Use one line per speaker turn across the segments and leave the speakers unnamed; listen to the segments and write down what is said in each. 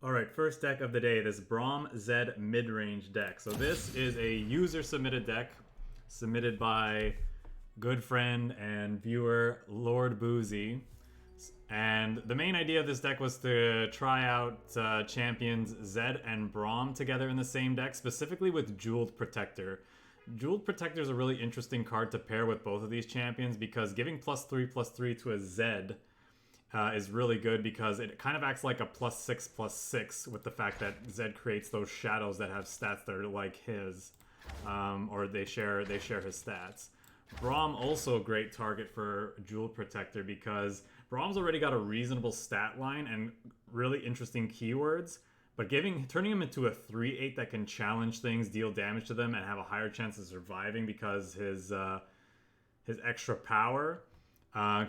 Alright, first deck of the day, this Braum Z Midrange deck. So this is a user-submitted deck, submitted by good friend and viewer Lord Boozi. And the main idea of this deck was to try out champions Zed and Braum together in the same deck, specifically with Jeweled Protector. Jeweled Protector is a really interesting card to pair with both of these champions because giving +3/+3 to a Zed is really good because it kind of acts like a +6/+6 with the fact that Zed creates those shadows that have stats that are like his, or they share his stats. Braum also a great target for Jewel Protector because Braum's already got a reasonable stat line and really interesting keywords, but turning him into a 3/8 that can challenge things, deal damage to them, and have a higher chance of surviving because his extra power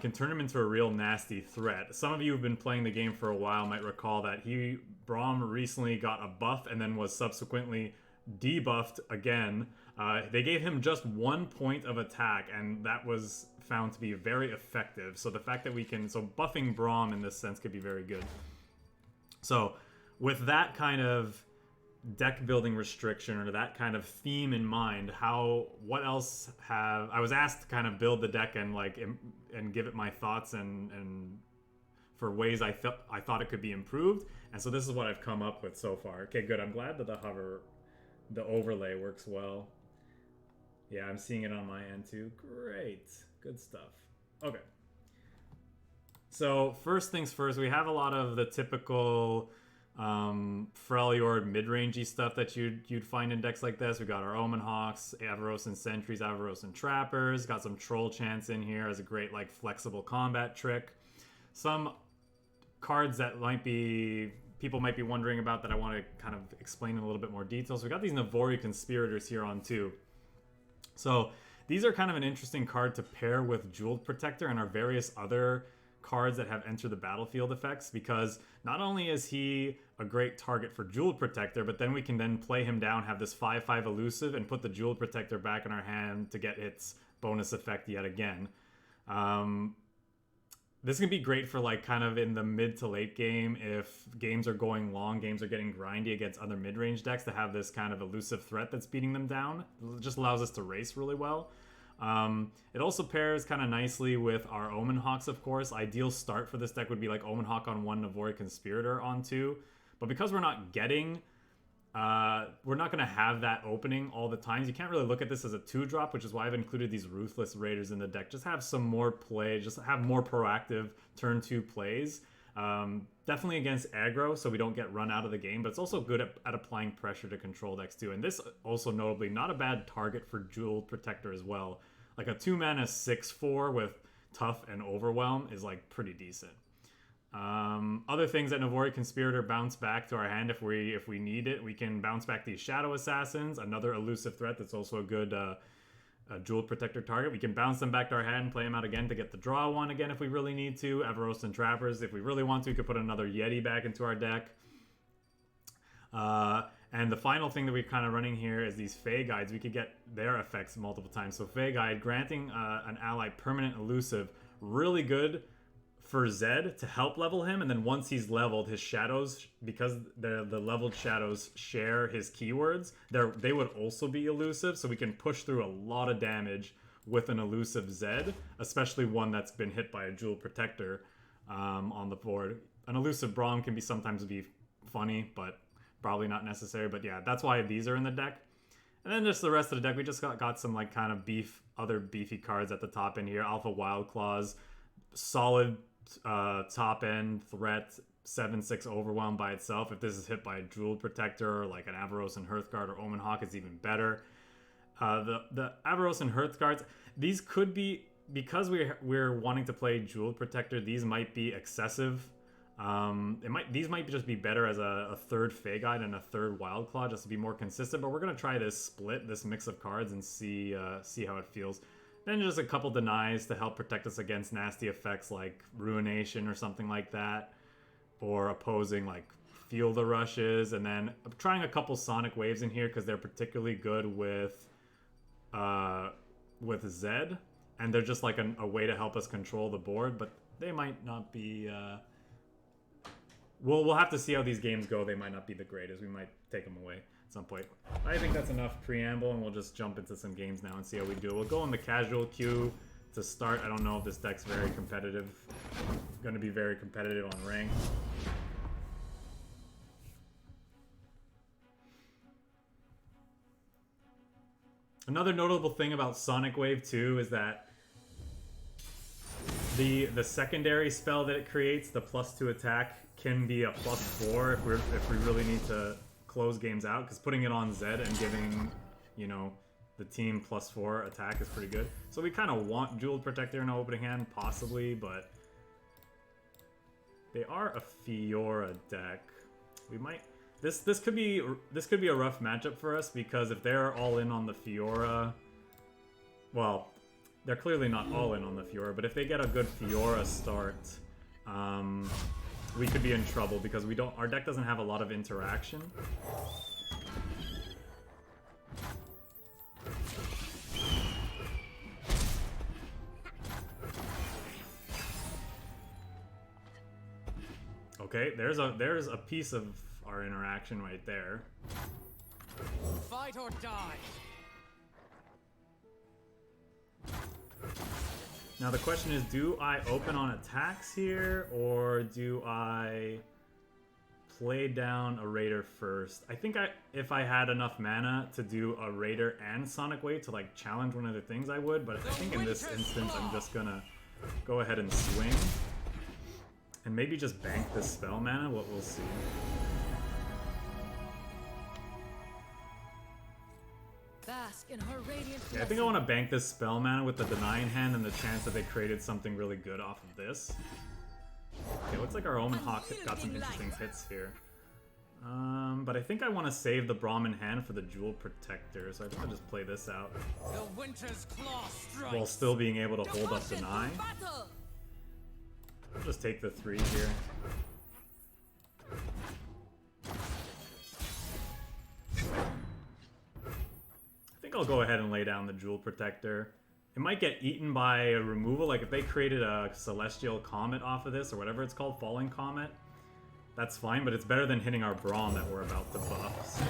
can turn him into a real nasty threat. Some of you who've been playing the game for a while might recall that Braum recently got a buff and then was subsequently debuffed again. They gave him just 1 point of attack, and that was found to be very effective. So the fact that buffing Braum in this sense could be very good. So with that kind of deck building restriction or that kind of theme in mind, what else have I was asked to kind of build the deck and give it my thoughts and for ways I thought it could be improved, and so this is what I've come up with so far. Okay, good. I'm glad that the overlay works well. Yeah, I'm seeing it on my end too. Great, good stuff. Okay, so first things first, we have a lot of the typical Freljord mid-rangey stuff that you'd find in decks like this. We got our Omen Hawks, Avarosan Sentries, Avarosan Trappers. Got some Troll Chants in here as a great flexible combat trick. Some cards that people might be wondering about that I want to kind of explain in a little bit more detail. So we got these Navori Conspirators here on too. So these are kind of an interesting card to pair with Jeweled Protector and our various other cards that have Enter the Battlefield effects, because not only is he a great target for Jeweled Protector, but then we can then play him down, have this 5/5 elusive, and put the Jeweled Protector back in our hand to get its bonus effect yet again. This can be great for kind of in the mid to late game if games are going long, games are getting grindy against other mid-range decks, to have this kind of elusive threat that's beating them down. It just allows us to race really well. It also pairs kind of nicely with our Omen Hawks, of course. Ideal start for this deck would be Omen Hawk on 1, Navori Conspirator on 2. But because we're not going to have that opening all the times, you can't really look at this as a 2-drop, which is why I've included these Ruthless Raiders in the deck. Just have some more play, just have more proactive turn 2 plays. Definitely against aggro, so we don't get run out of the game, but it's also good at applying pressure to control decks too. And this also notably not a bad target for Jeweled Protector as well. Like a 2-mana 6/4 with Tough and Overwhelm is pretty decent. Other things that Navori Conspirator bounce back to our hand if we need it. We can bounce back these Shadow Assassins, another elusive threat that's also a good Jeweled Protector target. We can bounce them back to our hand and play them out again to get the draw one again if we really need to. Avarosan Trappers, if we really want to, we could put another Yeti back into our deck. And the final thing that we're kind of running here is these Fey Guides. We could get their effects multiple times. So Fey Guide, granting an ally permanent elusive, really good for Zed to help level him, and then once he's leveled, his shadows, because the leveled shadows share his keywords, they would also be elusive, so we can push through a lot of damage with an elusive Zed, especially one that's been hit by a Jewel Protector on the board. An elusive Braum can sometimes be funny, but probably not necessary. But yeah, that's why these are in the deck. And then just the rest of the deck, we just got some kind of other beefy cards at the top end here. Alpha Wild Claws, solid top end threat, 7/6 Overwhelm by itself. If this is hit by a Jeweled Protector, like an Avarosan Hearthguard or Omen Hawk, is even better. The Avarosan Hearthguards, these could be, because we're wanting to play Jeweled Protector, these might be excessive. These might just be better as a third Fey Guide and a third Wild Claw, just to be more consistent. But we're gonna try this mix of cards, and see how it feels. Then just a couple denies to help protect us against nasty effects like Ruination or something like that, or opposing Field of Rushes. And then I'm trying a couple Sonic Waves in here because they're particularly good with Zed, and they're just a way to help us control the board. But they might not be we'll have to see how these games go. They might not be the greatest. We might take them away at some point. I think that's enough preamble, and we'll just jump into some games now and see how we do. We'll go in the casual queue to start. I don't know if this deck's very competitive. Going to be very competitive on rank. Another notable thing about Sonic Wave 2 is that the secondary spell that it creates, the +2 attack, can be a +4 if we really need to close games out. Because putting it on Zed and giving, you know, the team +4 attack is pretty good. So we kind of want Jeweled Protector in our opening hand, possibly, but they are a Fiora deck. We might. This could be a rough matchup for us, because if they're all in on the Fiora, well, they're clearly not all in on the Fiora, but if they get a good Fiora start, we could be in trouble because our deck doesn't have a lot of interaction. Okay, there's a piece of our interaction right there.
Fight or die.
Now the question is, do I open on attacks here, or do I play down a Raider first? I think if I had enough mana to do a Raider and Sonic Wave to like challenge one of the things, I would, but I think in this instance I'm just gonna go ahead and swing. And maybe just bank this spell mana, we'll see.
Bask in her radiant
Yeah, I think I want to bank this spell mana with the Deny in hand and the chance that they created something really good off of this. Okay, looks like our Omen Hawk got some interesting hits here. But I think I want to save the Braum in hand for the Jewel Protector, so I think I'll just play this out.
The Winter's Claw strikes.
While still being able to hold up Deny. I'll just take the 3 here. I think I'll go ahead and lay down the Jewel Protector. It might get eaten by a removal, like if they created a Celestial Comet off of this, or whatever it's called, Falling Comet. That's fine, but it's better than hitting our Braum that we're about to buff. So.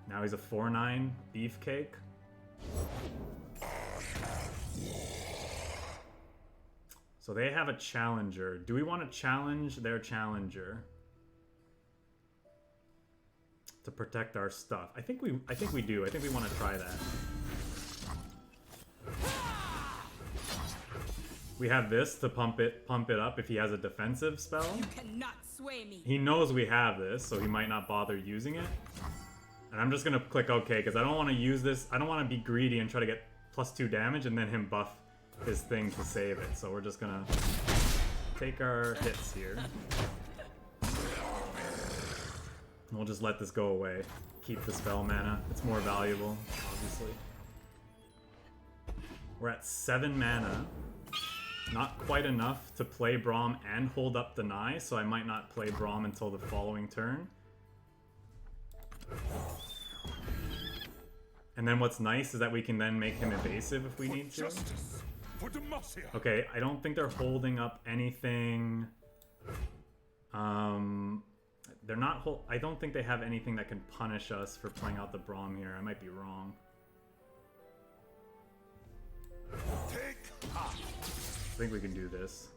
Now he's a 4/9 Beefcake. So they have a challenger. Do we want to challenge their challenger to protect our stuff? I think we do. I think we want to try that. We have this to pump it up if he has a defensive spell.
You cannot sway me.
He knows we have this, so he might not bother using it. And I'm just gonna click OK because I don't want to use this. I don't want to be greedy and try to get +2 damage and then him buff his thing to save it. So we're just gonna take our hits here. And we'll just let this go away. Keep the spell mana. It's more valuable, obviously. We're at 7 mana. Not quite enough to play Braum and hold up Deny, so I might not play Braum until the following turn. And then what's nice is that we can then make him evasive if we need to. Okay, I don't think they're holding up anything. They're not. I don't think they have anything that can punish us for playing out the Braum here. I might be wrong. I think we can do this.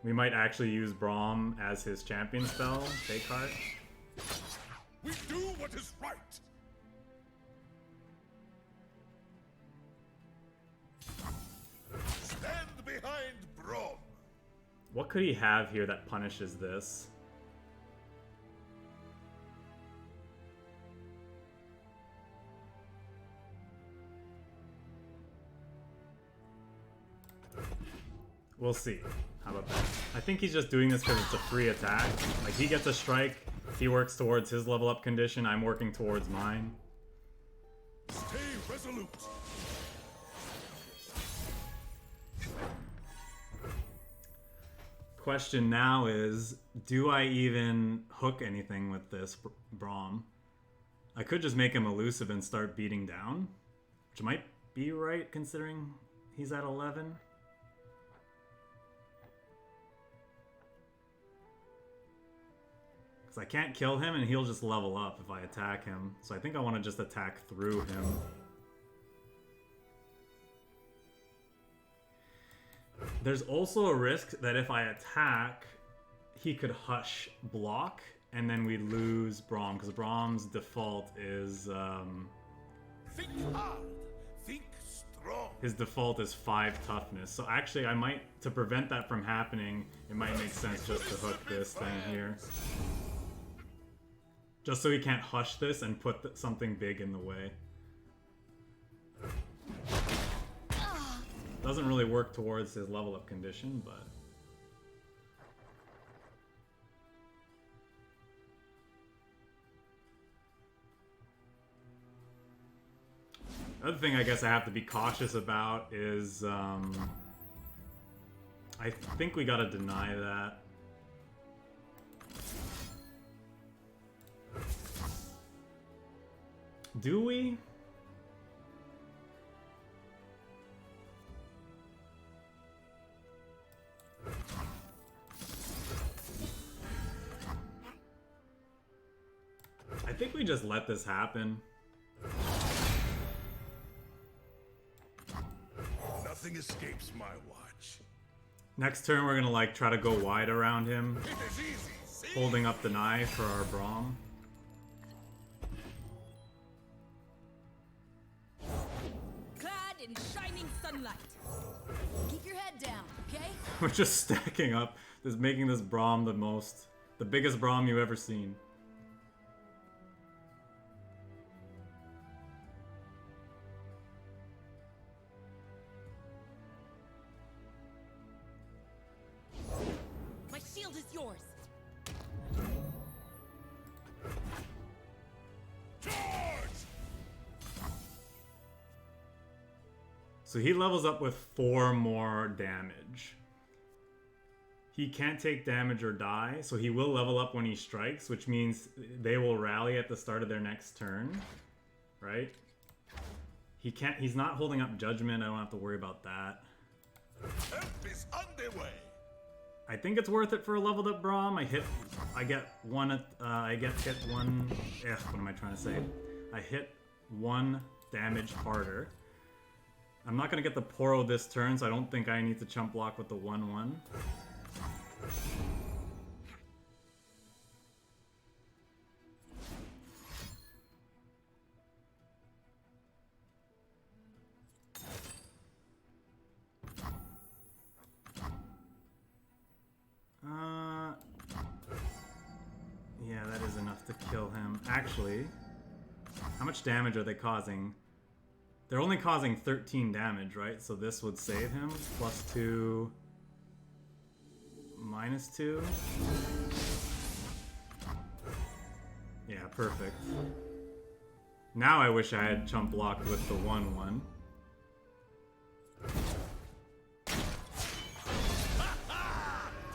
We might actually use Braum as his champion spell. Descartes.
We do what is right. Stand behind Braum.
What could he have here that punishes this? We'll see. How about that? I think he's just doing this because it's a free attack. Like, he gets a strike, he works towards his level up condition, I'm working towards mine.
Stay resolute.
Question now is, do I even hook anything with this Braum? I could just make him elusive and start beating down, which might be right considering he's at 11. Because I can't kill him and he'll just level up if I attack him. So I think I want to just attack through him. There's also a risk that if I attack, he could hush block, and then we lose Braum, because Braum's default is...
Think hard. Think strong.
his default is 5 toughness. So actually, I might, to prevent that from happening, it might make sense just to hook this thing here. Just so he can't hush this and put something big in the way. Doesn't really work towards his level up condition, but... Another thing I guess I have to be cautious about is, I think we gotta deny that. Do we? I think we just let this happen.
Nothing escapes my watch.
Next turn we're gonna like try to go wide around him,
It is easy. See?
holding up the knife for our Braum.
Clad in shining sunlight. Keep your head down, okay?
We're just stacking up, just making this Braum the biggest Braum you've ever seen.
My shield is yours.
Charge!
So he levels up with 4 more damage. He can't take damage or die, so he will level up when he strikes, which means they will rally at the start of their next turn, right? He's not holding up Judgment, I don't have to worry about that.
Help is underway.
I think it's worth it for a leveled up Braum. I get hit one, what am I trying to say? I hit 1 damage harder. I'm not gonna get the Poro this turn, so I don't think I need to chump block with the 1/1. Yeah, that is enough to kill him. Actually, how much damage are they causing? They're only causing 13 damage, right? So this would save him. +2, -2. Yeah, perfect. Now I wish I had chump blocked with the 1/1.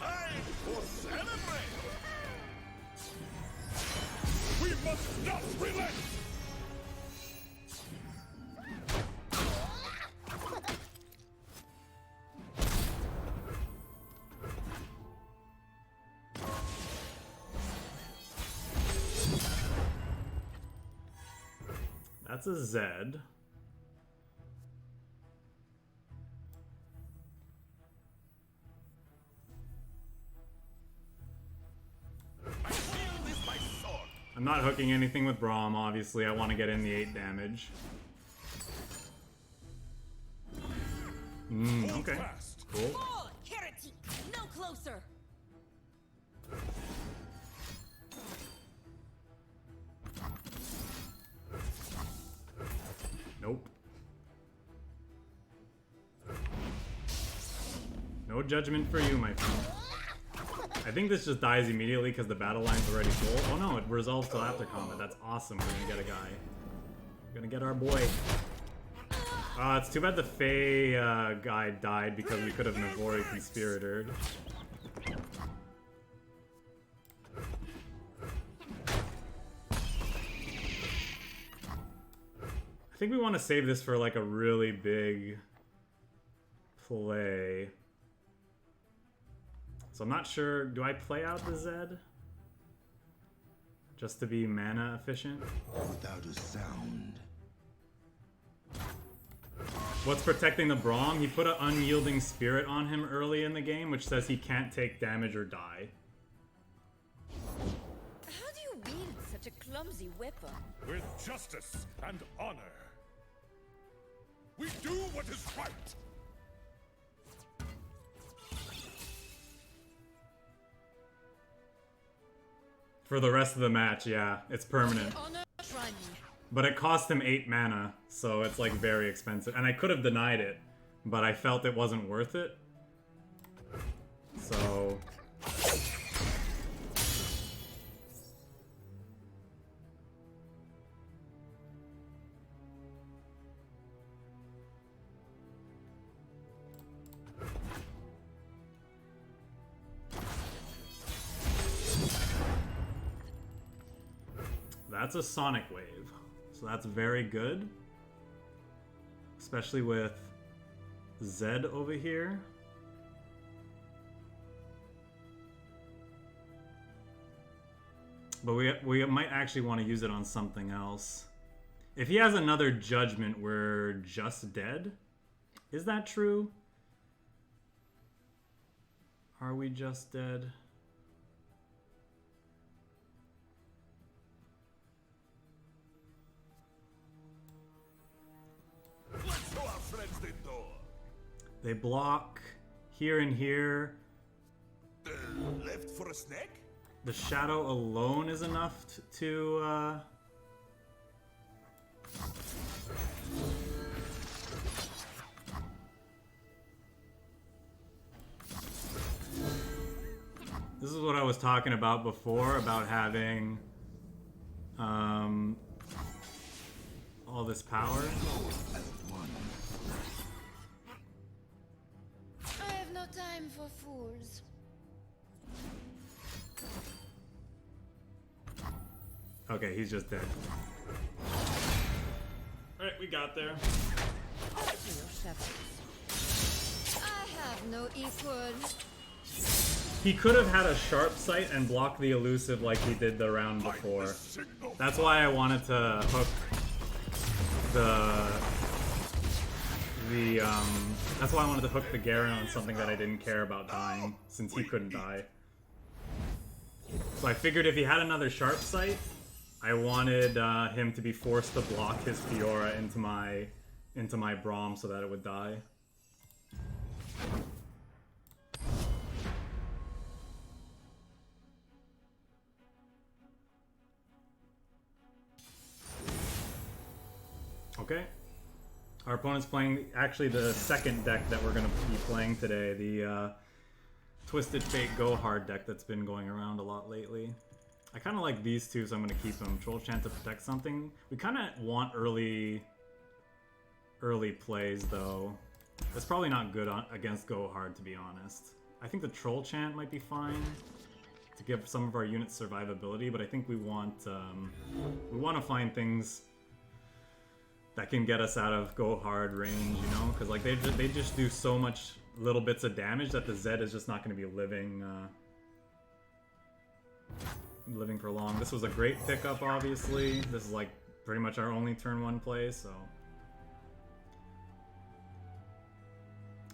Time to celebrate. We must not relent.
That's a Zed.
My shield is my sword.
I'm not hooking anything with Braum, obviously. I want to get in the 8 damage.
Hold
Okay.
fast.
Cool.
Fall, heretic! No closer!
Nope. No judgment for you, my friend. I think this just dies immediately because the battle line's already full. Oh no, it resolves till after combat. That's awesome. We're gonna get a guy. We're gonna get our boy. It's too bad the Fae guy died because we could have Navori Conspiratored. I think we want to save this for like a really big play. So I'm not sure, do I play out the Zed? just to be mana efficient.
Without a sound.
What's protecting the Braum? He put an unyielding spirit on him early in the game, which says he can't take damage or die.
How do you wield such a clumsy weapon?
With justice and honor. We do what is right.
For the rest of the match, yeah, it's permanent.
Honor, try me.
But it cost him 8 mana, so it's like very expensive. And I could have denied it, but I felt it wasn't worth it. So... That's a Sonic Wave, so that's very good. Especially with Zed over here. But we might actually want to use it on something else. If he has another Judgment, we're just dead. Is that true? Are we just dead?
Let's show our friends the door.
They block here and here.
Left for a snack?
The shadow alone is enough to This is what I was talking about before, about having all this power.
I have no time for fools.
Okay, he's just dead. Alright, we got there.
Your shepherds. I have no equal.
He could have had a sharp sight and blocked the elusive like he did the round before. That's why I wanted to hook that's why I wanted to hook the Garen on something that I didn't care about dying, since he couldn't die. So I figured if he had another sharp sight, I wanted him to be forced to block his Fiora into my Braum so that it would die. Okay. Our opponent's playing actually the second deck that we're going to be playing today, the Twisted Fate Go Hard deck that's been going around a lot lately. I kind of like these two, so I'm going to keep them. Troll Chant to protect something. We kind of want early plays, though. That's probably not good against Go Hard, to be honest. I think the Troll Chant might be fine to give some of our units survivability, but I think we want to find things that can get us out of Go Hard range, you know? Because like they just do so much little bits of damage that the Zed is just not going to be living for long. This was a great pickup, obviously. This is like pretty much our only turn 1 play, so...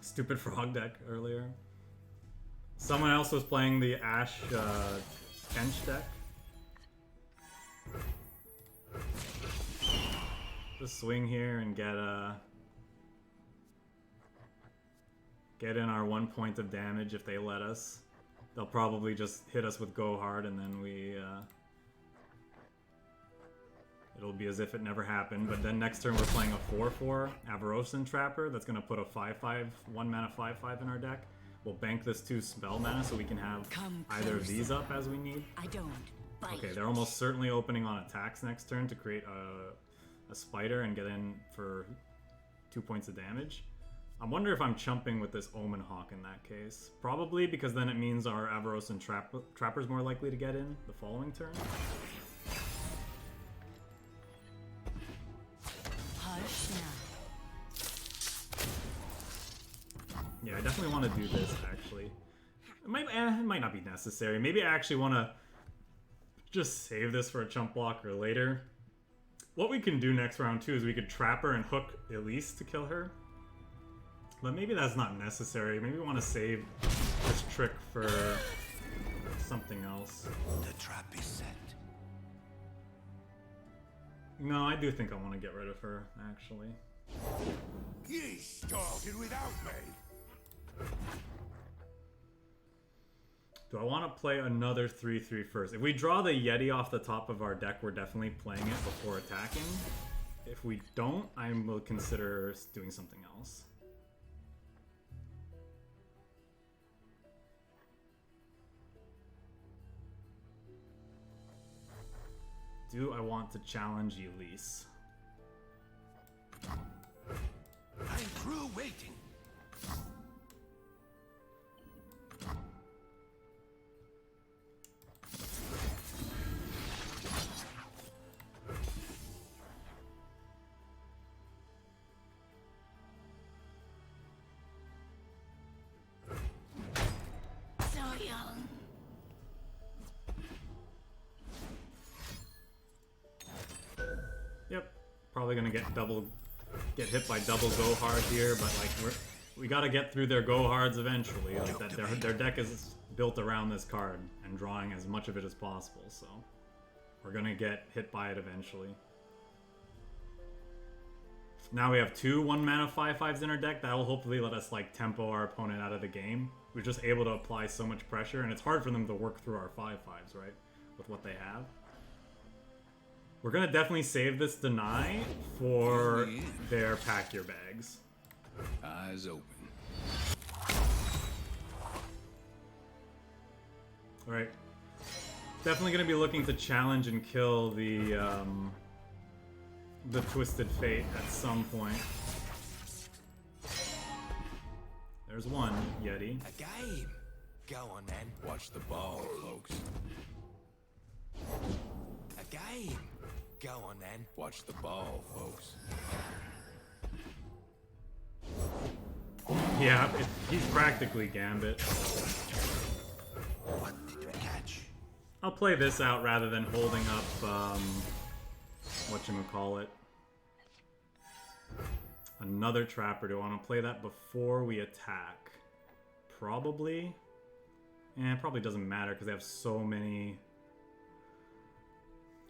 Stupid frog deck earlier. Someone else was playing the Ash Kench deck. Just swing here and get in our 1 point of damage if they let us. They'll probably just hit us with Go Hard, and then it'll be as if it never happened. But then next turn we're playing a 4/4 Avarosan Trapper that's gonna put a 5/5 1 mana 5/5 in our deck. We'll bank this 2 spell mana so we can have either of these up as we need.
I don't bite.
Okay, they're almost certainly opening on attacks next turn to create a spider and get in for 2 points of damage. I wonder if I'm chumping with this Omen Hawk in that case. Probably, because then it means our Avarosan Trapper's more likely to get in the following turn.
Hush now.
Yeah, I definitely want to do this, actually. It might not be necessary. Maybe I actually want to just save this for a chump blocker later. What we can do next round too is we could trap her and hook Elise to kill her. But maybe that's not necessary. Maybe we want to save this trick for something else.
The trap is set.
No, I do think I want to get rid of her, actually.
Ye started without me.
Do I want to play another 3/3 first? If we draw the Yeti off the top of our deck, we're definitely playing it before attacking. If we don't, I will consider doing something else. Do I want to challenge Elise?
I'm through waiting.
So young.
Yep, probably gonna get hit by double go hard here, but like we gotta get through their go hards eventually. Like that, their deck is built around this card and drawing as much of it as possible, so we're gonna get hit by it eventually. Now we have two 1-mana 5/5s in our deck. That will hopefully let us like tempo our opponent out of the game. We're just able to apply so much pressure, and it's hard for them to work through our 5/5s, right? With what they have. We're gonna definitely save this deny for their pack your bags.
Eyes open.
Alright. Definitely gonna be looking to challenge and kill the Twisted Fate at some point. There's one, Yeti.
A game. Go on then. Watch the ball, folks. A game. Go on then. Watch the ball, folks.
Yeah, he's practically Gambit.
What did you catch?
I'll play this out rather than holding up, whatchamacallit. Another Trapper. Do I want to play that before we attack? Probably. It probably doesn't matter because they have so many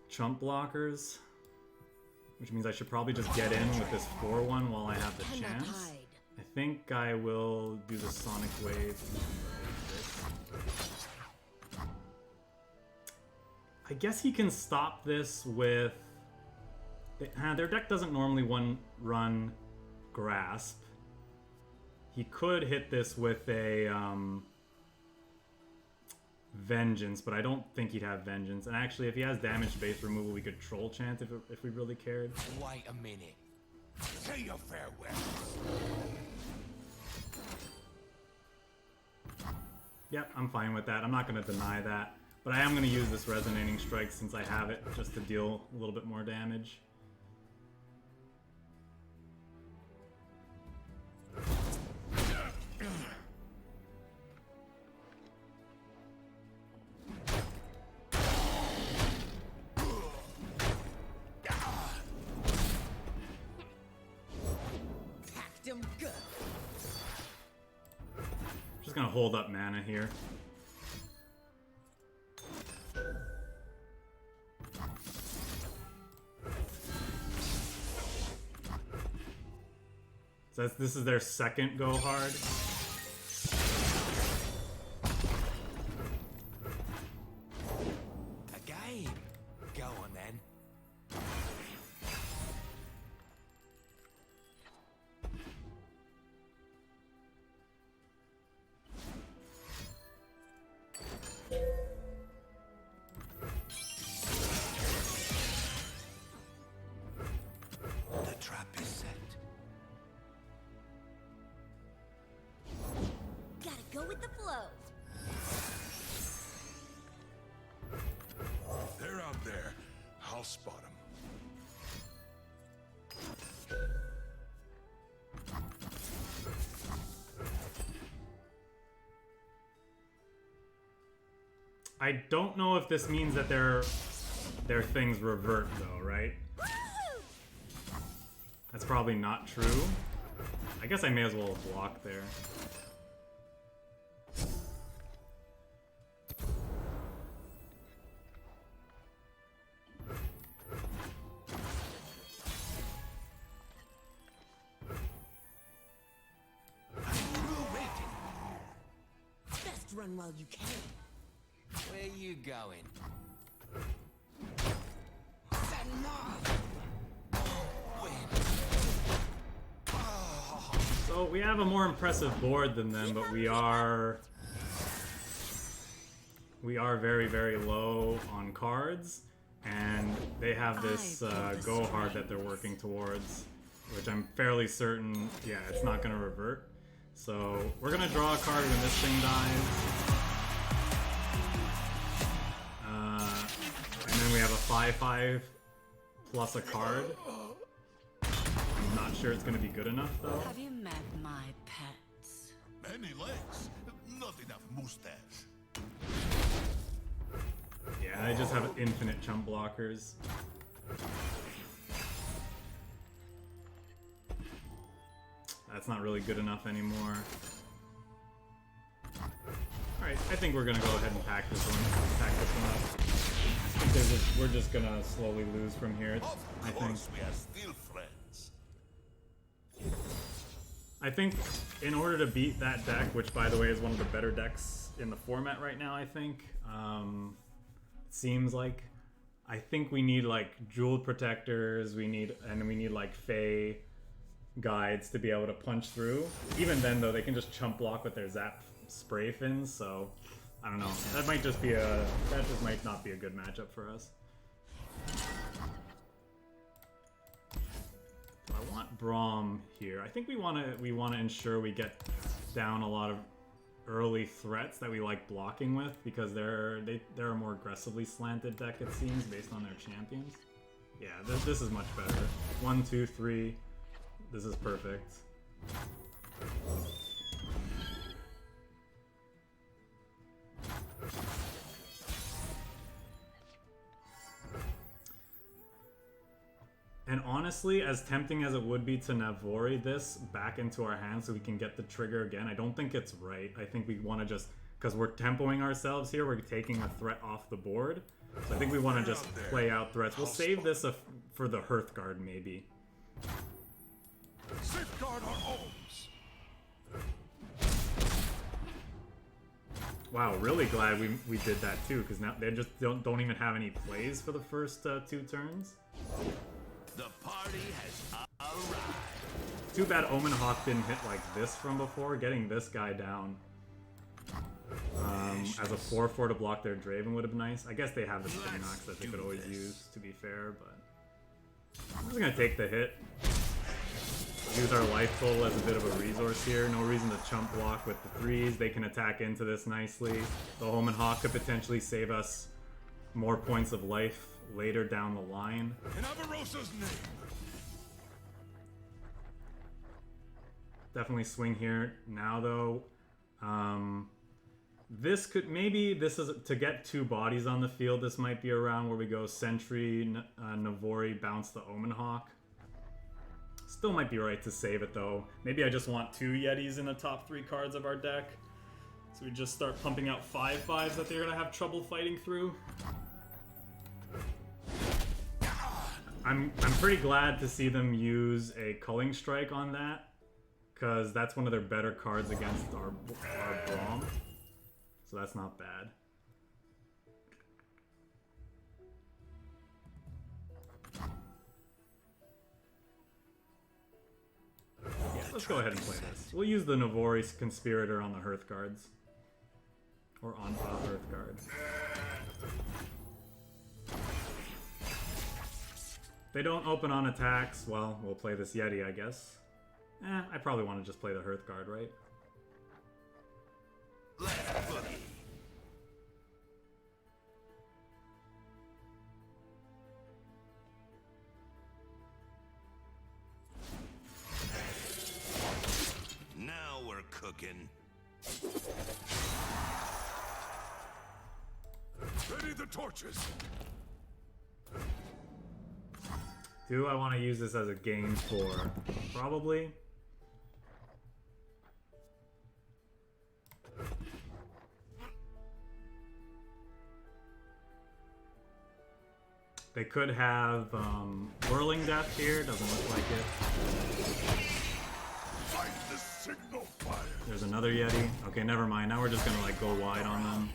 chump blockers. Which means I should probably just get in with this 4/1 while I have the chance. I think I will do the Sonic Wave. I guess he can stop this with... their deck doesn't normally run Grasp. He could hit this with a Vengeance, but I don't think he'd have Vengeance. And actually, if he has damage-based removal, we could Troll Chant if we really cared.
Wait a minute.
Say your farewell.
Yep, I'm fine with that. I'm not going to deny that. But I am going to use this Resonating Strike since I have it, just to deal a little bit more damage.
Packed him good.
Just going to hold up mana here. So this is their second go hard.
A game. Go on then. The trap is set.
I don't know if this means that their things revert though, right? That's probably not true. I guess I may as well block there.
Best run while you can.
Where you going?
So we have a more impressive board than them, but we are very, very low on cards, and they have this go hard that they're working towards, which I'm fairly certain, yeah, it's not going to revert. So we're going to draw a card when this thing dies. And then we have a 5/5 plus a card. I'm not sure it's going to be good enough, though.
Have you met my pets?
Many legs, not enough mustache.
Yeah, I just have infinite chump blockers. That's not really good enough anymore. Alright, I think we're gonna go ahead and pack this one. Pack this one up. I think we're just gonna slowly lose from here, I think.
We are still friends.
I think in order to beat that deck, which by the way is one of the better decks in the format right now, I think, it seems like, I think we need like jeweled protectors, we need like Fey guides to be able to punch through. Even then though, they can just chump block with their zap spray fins, so I don't know. That just might not be a good matchup for us. I want Braum here. I think we want to ensure we get down a lot of early threats that we like blocking with, because they're a more aggressively slanted deck, it seems, based on their champions. Yeah, this is much better. 1, 2, 3. This is perfect. And honestly, as tempting as it would be to Navori this back into our hands so we can get the trigger again, I don't think it's right. I think we want to just, because we're tempoing ourselves here, we're taking a threat off the board. So I think we want to just play out threats. We'll save this for the Hearthguard, maybe.
Safeguard our homes.
Wow, really glad we did that too, because now they just don't even have any plays for the first 2 turns.
The party has arrived.
Too bad Omen Hawk didn't hit like this from before. Getting this guy down as a 4/4 to block their Draven would have been nice. I guess they have the Spinox that they could always use, to be fair, but I'm just gonna take the hit. Use our life total as a bit of a resource here. No reason to chump block with the 3s. They can attack into this nicely. The Omen Hawk could potentially save us more points of life later down the line.
In Avarosa's name.
Definitely swing here now, though. This is to get 2 bodies on the field. This might be a round where we go Sentry, Navori, bounce the Omen Hawk. Still might be right to save it, though. Maybe I just want 2 Yetis in the top 3 cards of our deck. So we just start pumping out 5/5s that they're going to have trouble fighting through. I'm pretty glad to see them use a Culling Strike on that, because that's one of their better cards against our Braum. So that's not bad. Yeah, let's go ahead and play this. We'll use the Navori Conspirator on the Hearthguards. Or on Hearthguard. They don't open on attacks. Well, we'll play this Yeti, I guess. I probably want to just play the Hearthguard, right?
Now we're cooking. torches.
Do I want to use this as a game for? Probably. They could have Whirling Death here. Doesn't look like it.
Fight the signal fire.
There's another Yeti. Okay, never mind. Now we're just gonna like go wide on them.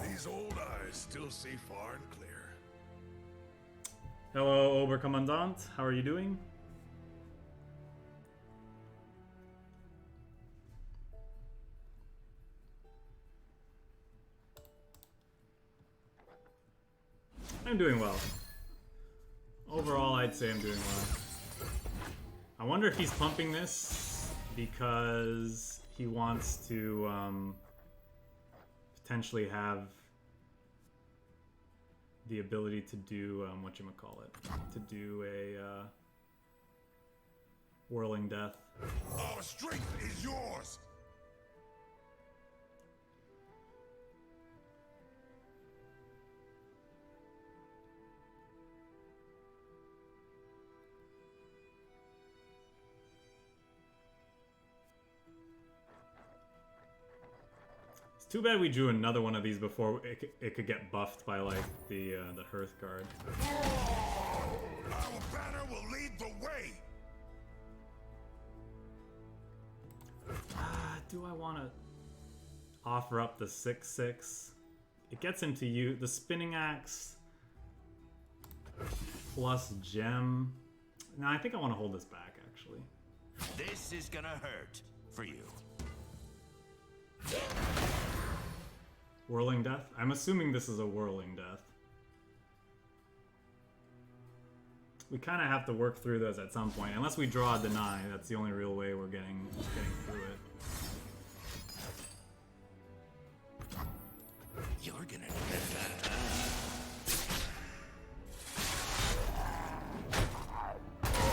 These old eyes still see far and clear.
Hello, Oberkommandant. How are you doing? I'm doing well. Overall, I'd say I'm doing well. I wonder if he's pumping this because he wants to potentially have the ability to do whatchamacallit, to do a Whirling Death.
Our strength is yours. It's
too bad we drew another one of these before it could get buffed by like the Hearthguard.
Our banner will lead the way.
Do I want to offer up the 6/6? It gets him to use the Spinning Axe plus Gem. No, I think I want to hold this back actually.
This is gonna hurt for you.
Whirling Death? I'm assuming this is a Whirling Death. We kind of have to work through those at some point. Unless we draw a Deny, that's the only real way we're getting through it.
You're gonna get that.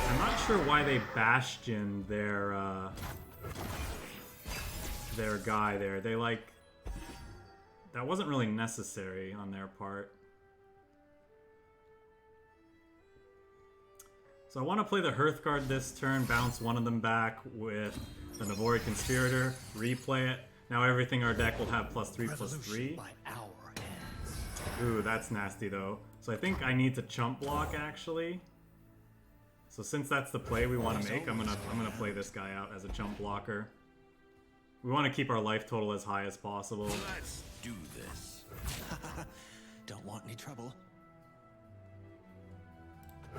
I'm not sure why they Bastion their guy there. They like... That wasn't really necessary on their part. So I want to play the Hearthguard this turn, bounce one of them back with the Navori Conspirator, replay it. Now everything our deck will have +3/+3.
By our hands.
Ooh, that's nasty though. So I think I need to chump block actually. So since that's the play we want to make, I'm gonna play this guy out as a chump blocker. We want to keep our life total as high as possible.
Let's do this.
Don't want any trouble.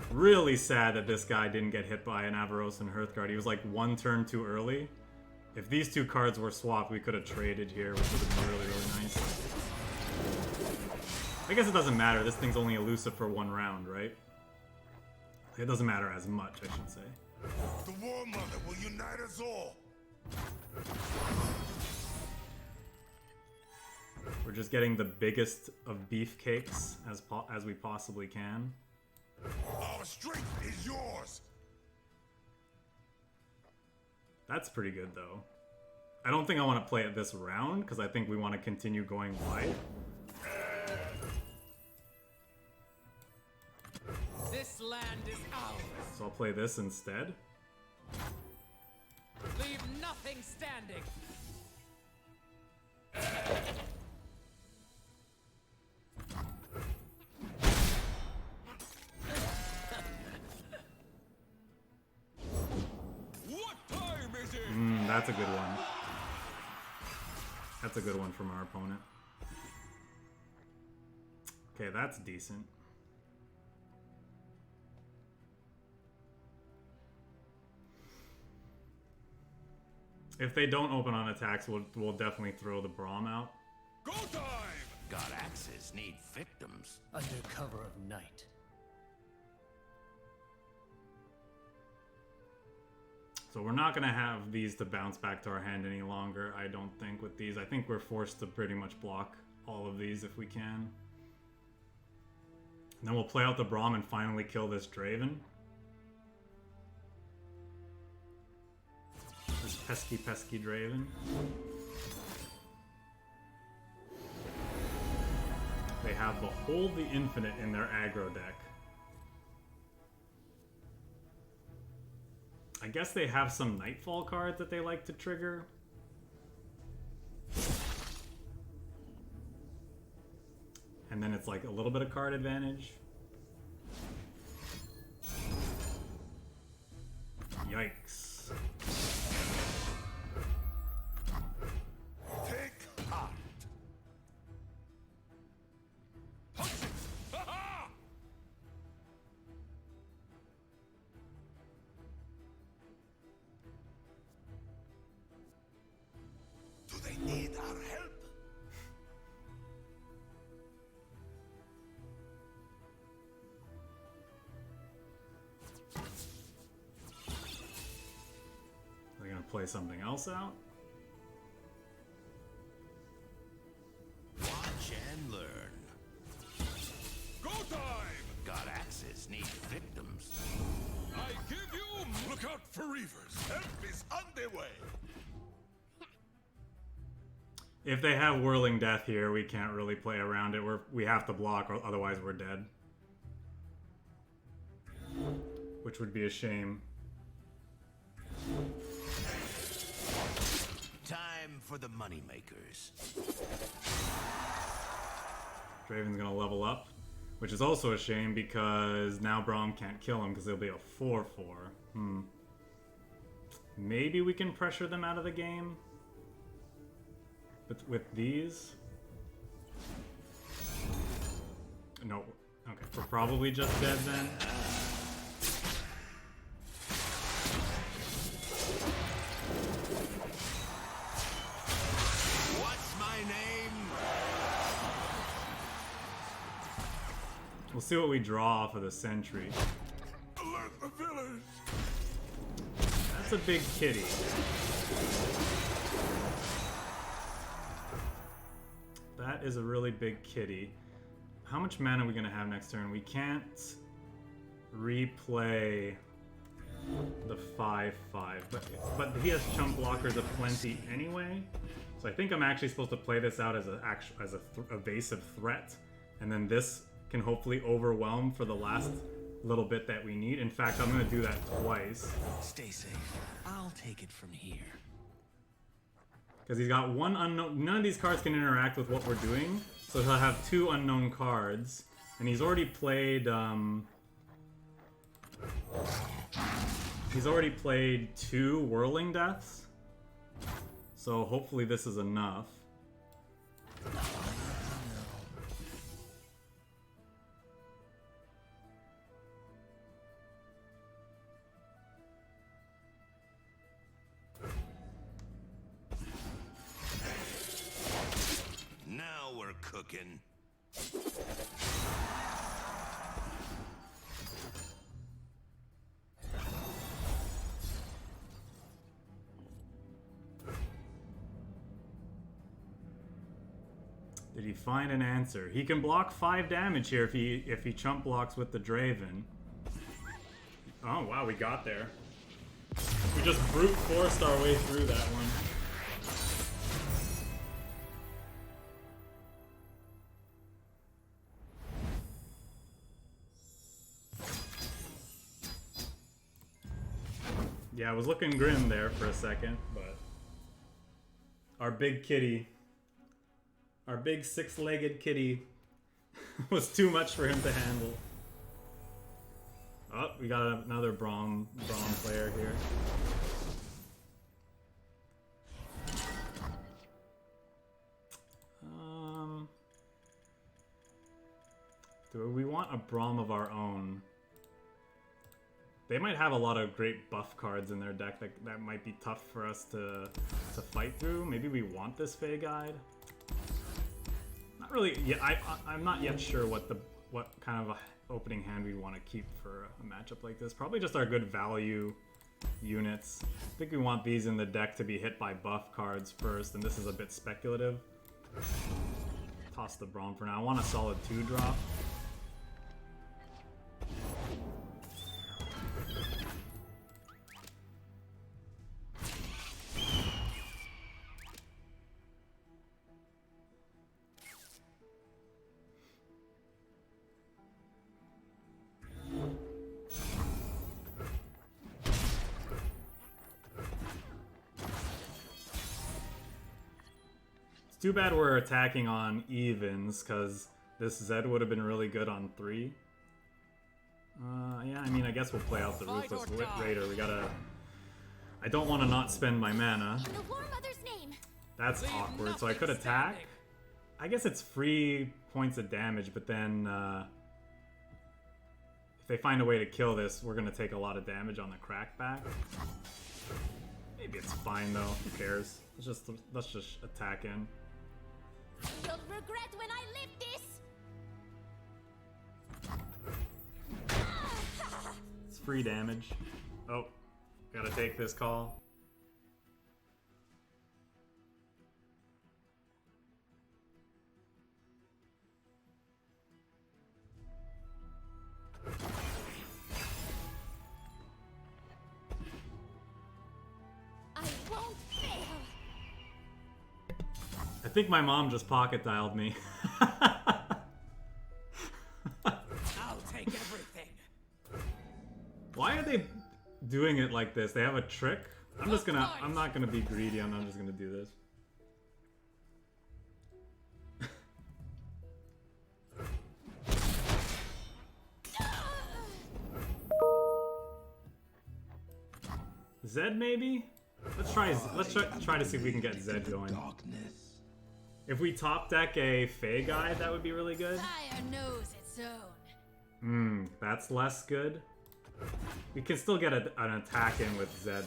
Really sad that this guy didn't get hit by an Avarosan Hearthguard. He was like one turn too early. If these two cards were swapped, we could have traded here, which would have been really, really nice. I guess it doesn't matter. This thing's only elusive for one round, right? It doesn't matter as much, I should say.
The War Mother will unite us all.
We're just getting the biggest of beefcakes as we possibly can.
Our strength is yours.
That's pretty good, though. I don't think I want to play it this round, because I think we want to continue going wide.
This land is ours.
So I'll play this instead.
Leave nothing standing.
What time is it?
That's a good one. That's a good one from our opponent. Okay, that's decent. If they don't open on attacks, we'll definitely throw the Braum out.
Go time! God axes need victims.
Under cover of night.
So we're not going to have these to bounce back to our hand any longer, I don't think, with these. I think we're forced to pretty much block all of these if we can. Then we'll play out the Braum and finally kill this Draven. This pesky, pesky Draven. They have Behold the Infinite in their aggro deck. I guess they have some Nightfall cards that they like to trigger. And then it's like a little bit of card advantage. Yikes.
Take heart. Punch it. Ha-ha! Do they need our help?
They're gonna play something else out.
Watch and learn.
Go time!
Got axes, need victims.
I give you. Look out for reavers. Help is on their way.
If they have Whirling Death here, we can't really play around it. We have to block, or otherwise we're dead. Which would be a shame.
Time for the moneymakers.
Draven's gonna level up, which is also a shame because now Braum can't kill him because he'll be a 4/4. Maybe we can pressure them out of the game. But with these? No. Okay, we're probably just dead then.
What's my name?
We'll see what we draw off of the sentry.
Alert the village.
That's a big kitty. That is a really big kitty. How much mana are we gonna have next turn? We can't replay the 5/5, but he has chump blockers aplenty anyway. So I think I'm actually supposed to play this out as a evasive threat, and then this can hopefully overwhelm for the last little bit that we need. In fact, I'm gonna do that twice.
Stay safe. I'll take it from here.
Because he's got one unknown. None of these cards can interact with what we're doing, so he'll have 2 unknown cards. And he's already played. He's already played 2 Whirling Deaths. So hopefully this is enough.
Now we're cooking.
Did he find an answer? He can block 5 damage here if he chump blocks with the Draven. Oh wow, we got there. We just brute forced our way through that one. Yeah, it was looking grim there for a second, but our big kitty, our big 6-legged kitty was too much for him to handle. Oh, we got another Braum player here. Do we want a Braum of our own? They might have a lot of great buff cards in their deck that might be tough for us to fight through. Maybe we want this Fey Guide. Not really. Yeah, I'm not yet sure what kind of a opening hand we want to keep for a matchup like this. Probably just our good value units. I think we want these in the deck to be hit by buff cards first, and this is a bit speculative. Toss the Braum for now. I want a solid 2-drop. too bad we're attacking on evens, because this Zed would have been really good on 3. Yeah, I mean, I guess we'll play out the
Fight
Ruthless
or die.
Raider. We gotta... I don't want to not spend my mana.
In the War Mother's name.
That's
Leave
awkward, so I
nothing
could attack.
standing.
I guess it's free points of damage, but then if they find a way to kill this, we're gonna take a lot of damage on the crackback. Maybe it's fine though. Who cares? Let's just attack in.
You'll regret when I lift this.
It's free damage. Oh, gotta take this call.
I won't fail.
I think my mom just pocket dialed me.
I'll take everything.
Why are they doing it like this? They have a trick? I'm not gonna be greedy, I'm not just gonna do this. Zed maybe? Let's try to see if we can get Zed going. If we top deck a Fey guy, that would be really good.
Fire knows its own.
That's less good. We can still get an attack in with Zed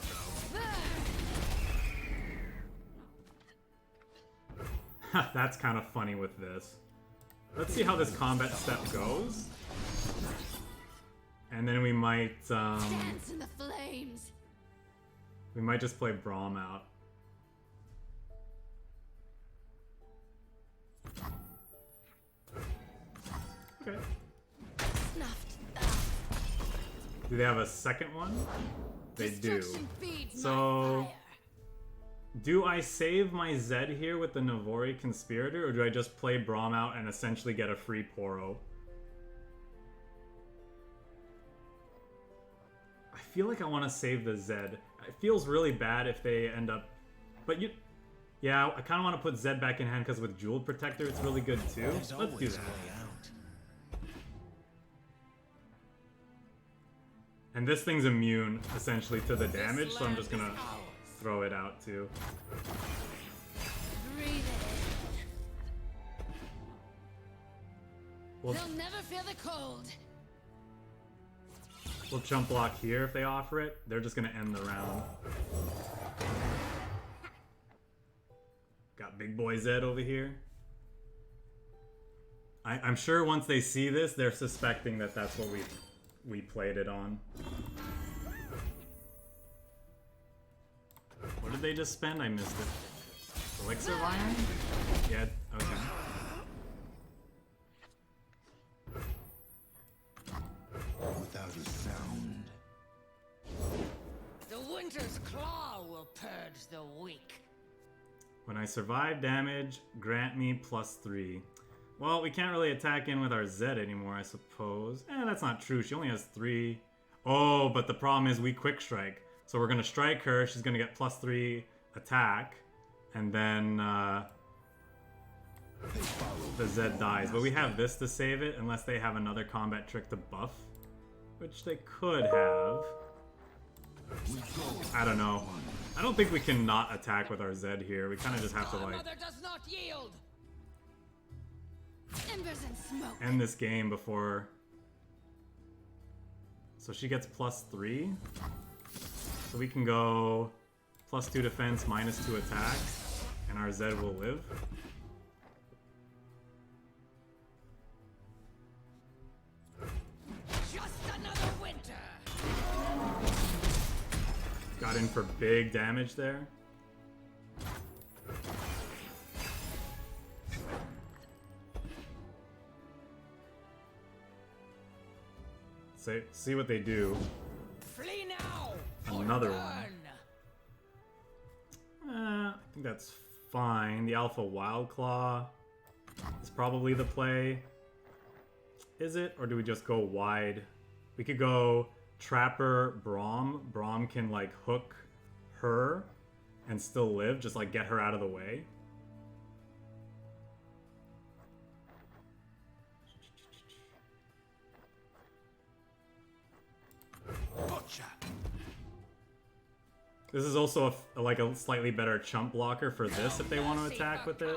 though. That's kind of funny with this. Let's see how this combat step goes. And then we might
Dance in the flames.
we might just play Braum out. Okay.
Snuffed.
Do they have a second one? They do.
Destruction feeds
So-
my fire.
Do I save my Zed here with the Navori Conspirator, or do I just play Braum out and essentially get a free Poro? I feel like I want to save the Zed. It feels really bad if they end up... But you... Yeah, I kind of want to put Zed back in hand because with Jeweled Protector it's really good too.
There's
Let's do
always a
that.
way out.
And this thing's immune, essentially, to the damage, so I'm
land
just gonna
is ours.
throw it out too.
Breathe it
We'll,
in. They'll never feel the cold.
we'll jump block here if they offer it. They're just gonna end the round. Got Big Boy Zed over here. I'm sure once they see this, they're suspecting that that's what we played it on. What did they just spend? I missed it. Elixir of Iron? Yeah, okay.
Without a sound.
The winter's claw will purge the weak.
When I survive damage, grant me +3. Well, we can't really attack in with our Zed anymore, I suppose. That's not true. She only has 3. Oh, but the problem is we quick strike. So we're gonna strike her. She's gonna get +3 attack, and then the Zed dies. But we have this to save it, unless they have another combat trick to buff, which they could have. I don't know. I don't think we can not attack with our Zed here. We kind of just have to
Our
like
mother does not yield.
Embers and smoke.
end this game before. So she gets +3. So we can go +2 defense, -2 attack, and our Zed will live.
Just another winter.
Got in for big damage there. See what they do.
Flee now. or
Another
burn.
one. I think that's fine. The Alpha Wild Claw is probably the play. Is it? Or do we just go wide? We could go Trapper Braum. Braum can like hook her and still live, just like get her out of the way. This is also like a slightly better chump blocker for this if they want to attack with it,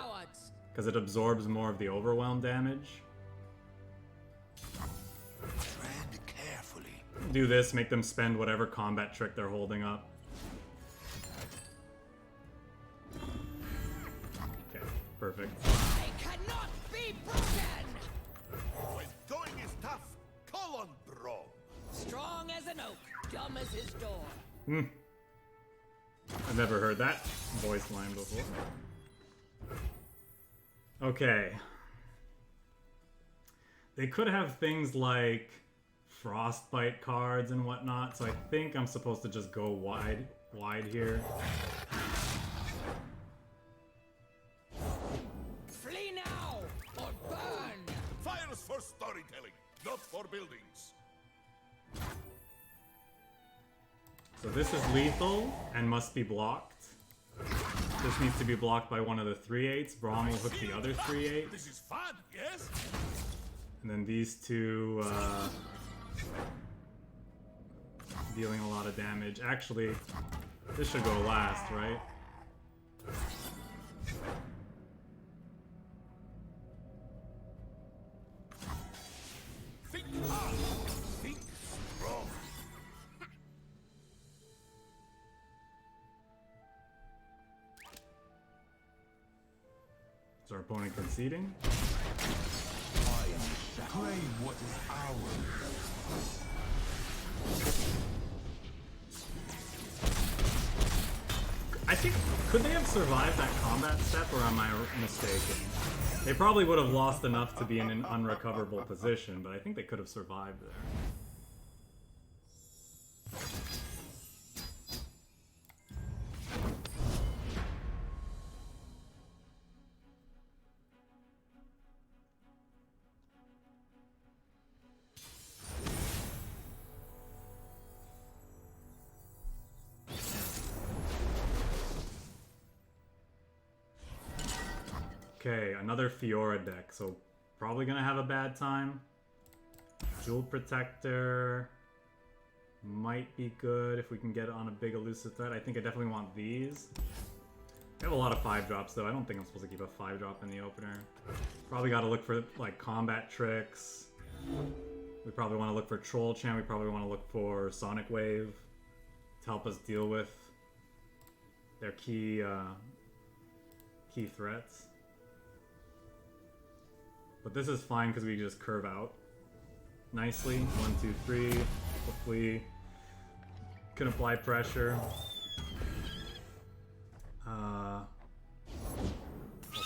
because it absorbs more of the overwhelm damage.
Tread carefully.
Do this, make them spend whatever combat trick they're holding up. Okay, perfect.
I cannot be broken!
When going is tough, call on Braum.
Strong as an oak, dumb as his door.
I've never heard that voice line before. Okay. They could have things like frostbite cards and whatnot, so I think I'm supposed to just go wide here.
Flee now, or burn!
Fire's for storytelling, not for buildings.
So this is lethal and must be blocked. This needs to be blocked by one of the 3/8s. Braum will hook the other 3/8.
This is fun, yes?
And then these two dealing a lot of damage. Actually, this should go last, right?
Think hard, think strong.
Is our opponent conceding?
Claim what is ours.
I think, could they have survived that combat step, or am I mistaken? They probably would have lost enough to be in an unrecoverable position, but I think they could have survived there. Okay, another Fiora deck, so probably gonna have a bad time. Jewel Protector might be good if we can get it on a big elusive threat. I think I definitely want these. I have a lot of 5-drops though. I don't think I'm supposed to keep a 5-drop in the opener. Probably gotta look for like combat tricks. We probably want to look for Troll Chant. We probably want to look for Sonic Wave to help us deal with their key threats. But this is fine because we just curve out nicely. 1, 2, 3. Hopefully can apply pressure. While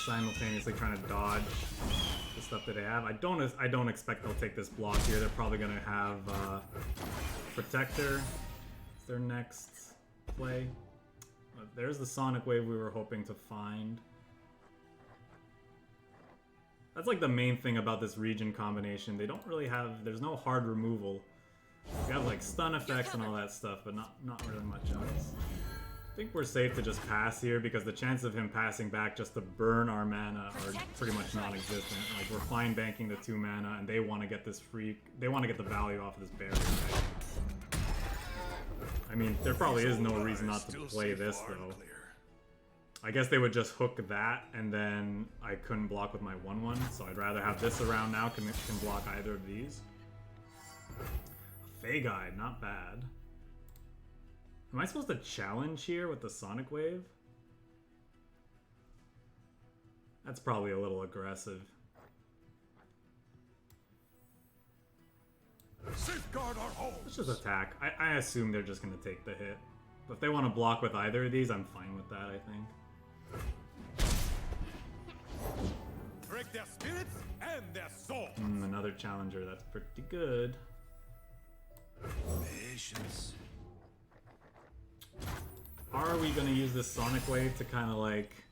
simultaneously trying to dodge the stuff that they have. I don't expect they'll take this block here. They're probably gonna have Protector. It's their next play. There's the Sonic Wave we were hoping to find. That's like the main thing about this region combination. They don't really have, there's no hard removal. You have like stun effects and all that stuff, but not really much else. I think we're safe to just pass here because the chance of him passing back just to burn our mana are pretty much non-existent. Like we're fine banking the 2 mana and they want to get this free, they want to get the value off of this barrier. Right? I mean, there probably is no reason not to play this though. I guess they would just hook that, and then I couldn't block with my 1/1, so I'd rather have this around now, can block either of these. Fey Guide, not bad. Am I supposed to challenge here with the Sonic Wave? That's probably a little aggressive.
Safeguard our homes.
Let's just attack. I assume they're just going to take the hit. But if they want to block with either of these, I'm fine with that, I think.
Break their spirits and their souls.
Another challenger, that's pretty good.
Patience.
Are we going to use this Sonic Wave to kind of like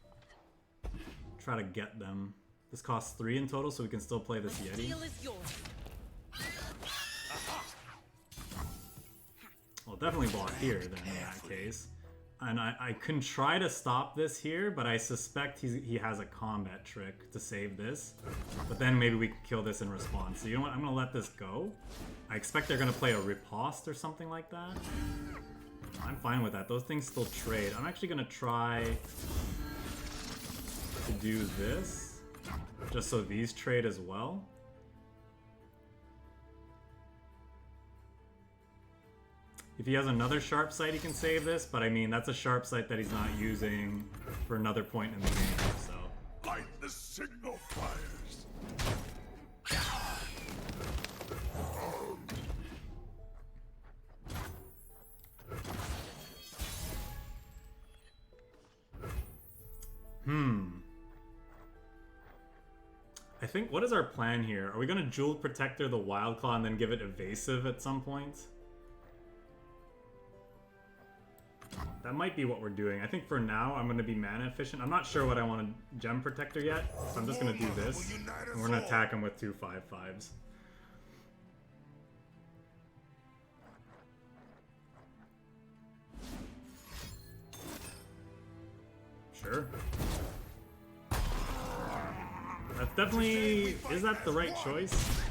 try to get them? This costs 3 in total, so we can still play this Yeti.
Deal is yours.
Well, definitely block here then in that case. And I can try to stop this here, but I suspect he has a combat trick to save this. But then maybe we can kill this in response. So you know what? I'm going to let this go. I expect they're going to play a riposte or something like that. I'm fine with that. Those things still trade. I'm actually gonna try to do this, just so these trade as well. If he has another sharp sight, he can save this, but I mean, that's a sharp sight that he's not using for another point in the game, so.
Light the signal fires.
I think, what is our plan here? Are we gonna Jewel Protector the Wild Claw and then give it evasive at some point? That might be what we're doing. I think for now, I'm gonna be mana efficient. I'm not sure what I want to Gem Protector yet, so I'm just gonna do this. And we're gonna attack him with 2 5/5s. Sure. That's definitely... Is that the right choice?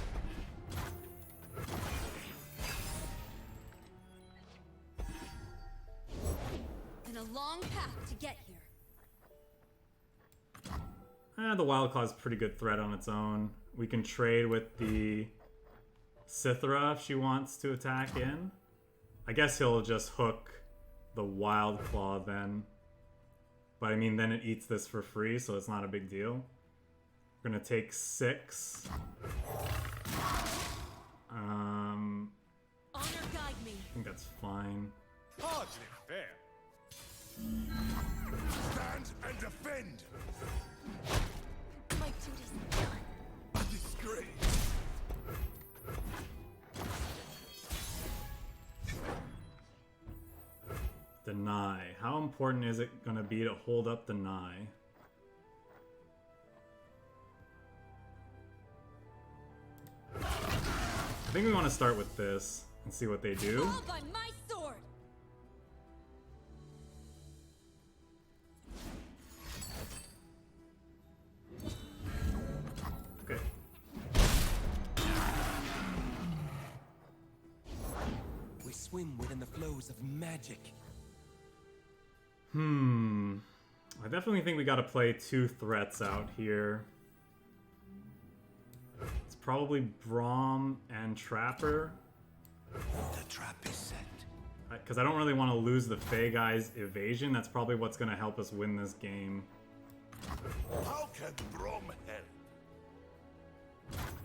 And a long path to get here.
The Wild Claw is a pretty good threat on its own. We can trade with the Sithra if she wants to attack in. I guess he'll just hook the Wild Claw then. But I mean, then it eats this for free, so it's not a big deal. We're gonna take 6.
Honor guide me.
I think that's fine.
Hardly fair. Stand and defend.
My duty's done.
A disgrace.
Deny. How important is it gonna be to hold up deny? I think we want to start with this and see what they do.
All by my sword.
Okay.
We swim within the flows of magic.
I definitely think we gotta play 2 threats out here. It's probably Braum and Trapper.
The trap is set.
Because I don't really want to lose the Fae guy's evasion. That's probably what's gonna help us win this game.
How can Braum help?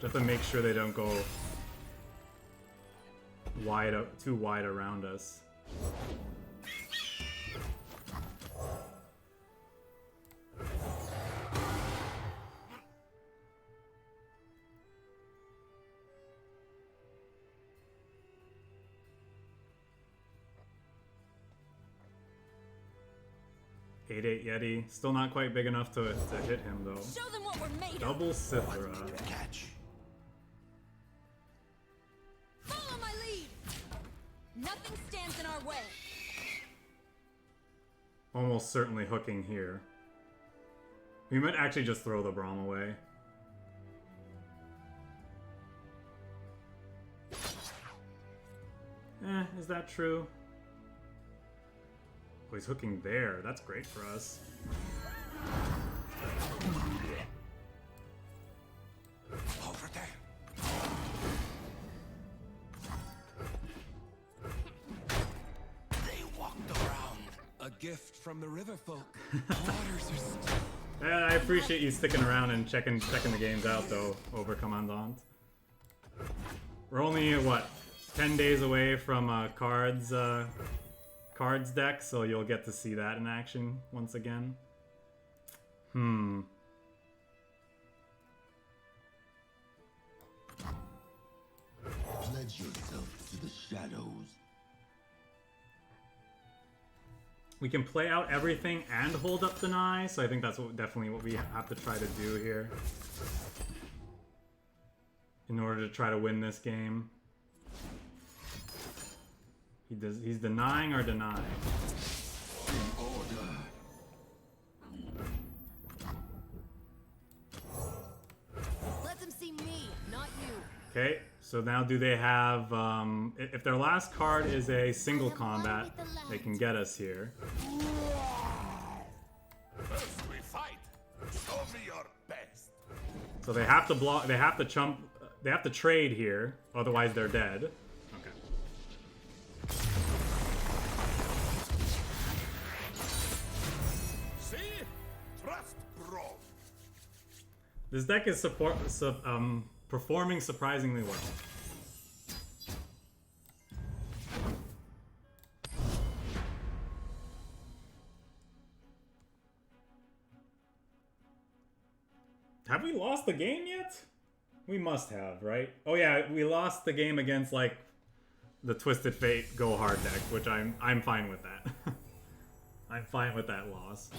Just to make sure they don't go too wide around us. Eight Yeti. Still not quite big enough to hit him, though.
Show them what we're made of.
Double Sithra.
Catch.
Follow my lead. Nothing stands in our way.
Almost certainly hooking here. We might actually just throw the Braum away. Is that true? Oh, he's hooking there. That's great for us.
Over there. They walked around.
A gift from the river folk. Waters are still.
I appreciate you sticking around and checking the games out, though, over Commandant. We're only, what, 10 days away from cards deck, so you'll get to see that in action once again.
Pledge yourself to the shadows.
We can play out everything and hold up deny, so I think that's definitely what we have to try to do here in order to try to win this game. He's denying or denying.
Let them see me, not you.
Okay, So now do they have, if their last card is a single combat, they can get us here.
First we fight. Show me your best.
So they have to block, they have to trade here, otherwise they're dead. Okay.
See? Trust Braum.
This deck is performing surprisingly well. Have we lost the game yet? We must have, right? Oh yeah, we lost the game against like the Twisted Fate Go Hard deck, which I'm fine with that. I'm fine with that loss.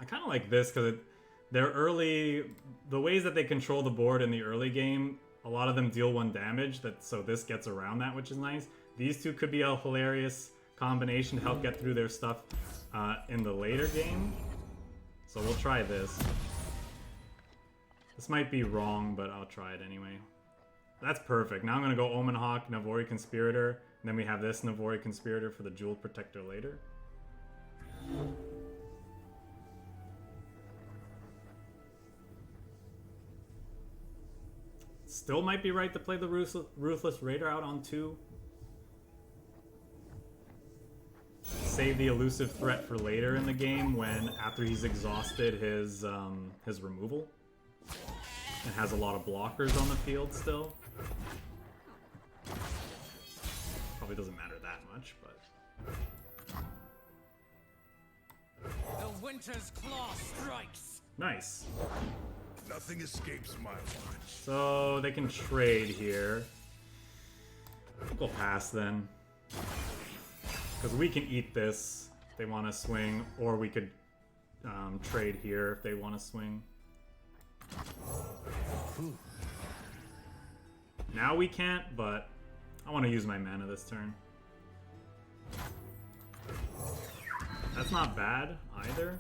I kind of like this because they're early. The ways that they control the board in the early game, a lot of them deal 1 damage. So this gets around that, which is nice. These two could be a hilarious combination to help get through their stuff in the later game. So we'll try this. This might be wrong, but I'll try it anyway. That's perfect. Now I'm gonna go Omen Hawk, Navori Conspirator, and then we have this Navori Conspirator for the Jewel Protector later. Still might be right to play the Ruthless Raider out on 2. Save the elusive threat for later in the game when after he's exhausted his removal and has a lot of blockers on the field still. Probably doesn't matter that much, but
The winter's claw strikes.
nice.
Nothing escapes my watch.
So they can trade here. We'll pass then. Because we can eat this if they want to swing, or we could trade here if they want to swing. Now we can't, but I want to use my mana this turn. That's not bad either.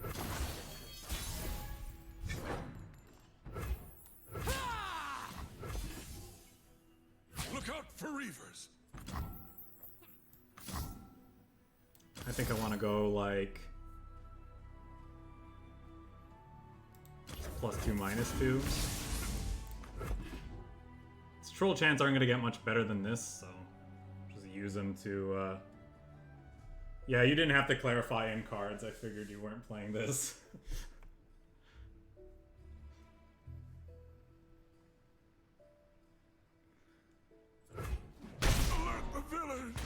Look out for Reavers.
I think I want to go like +2, -2. Its troll chants aren't going to get much better than this, so just use them to... Yeah, you didn't have to clarify in cards. I figured you weren't playing this.
Alert the village.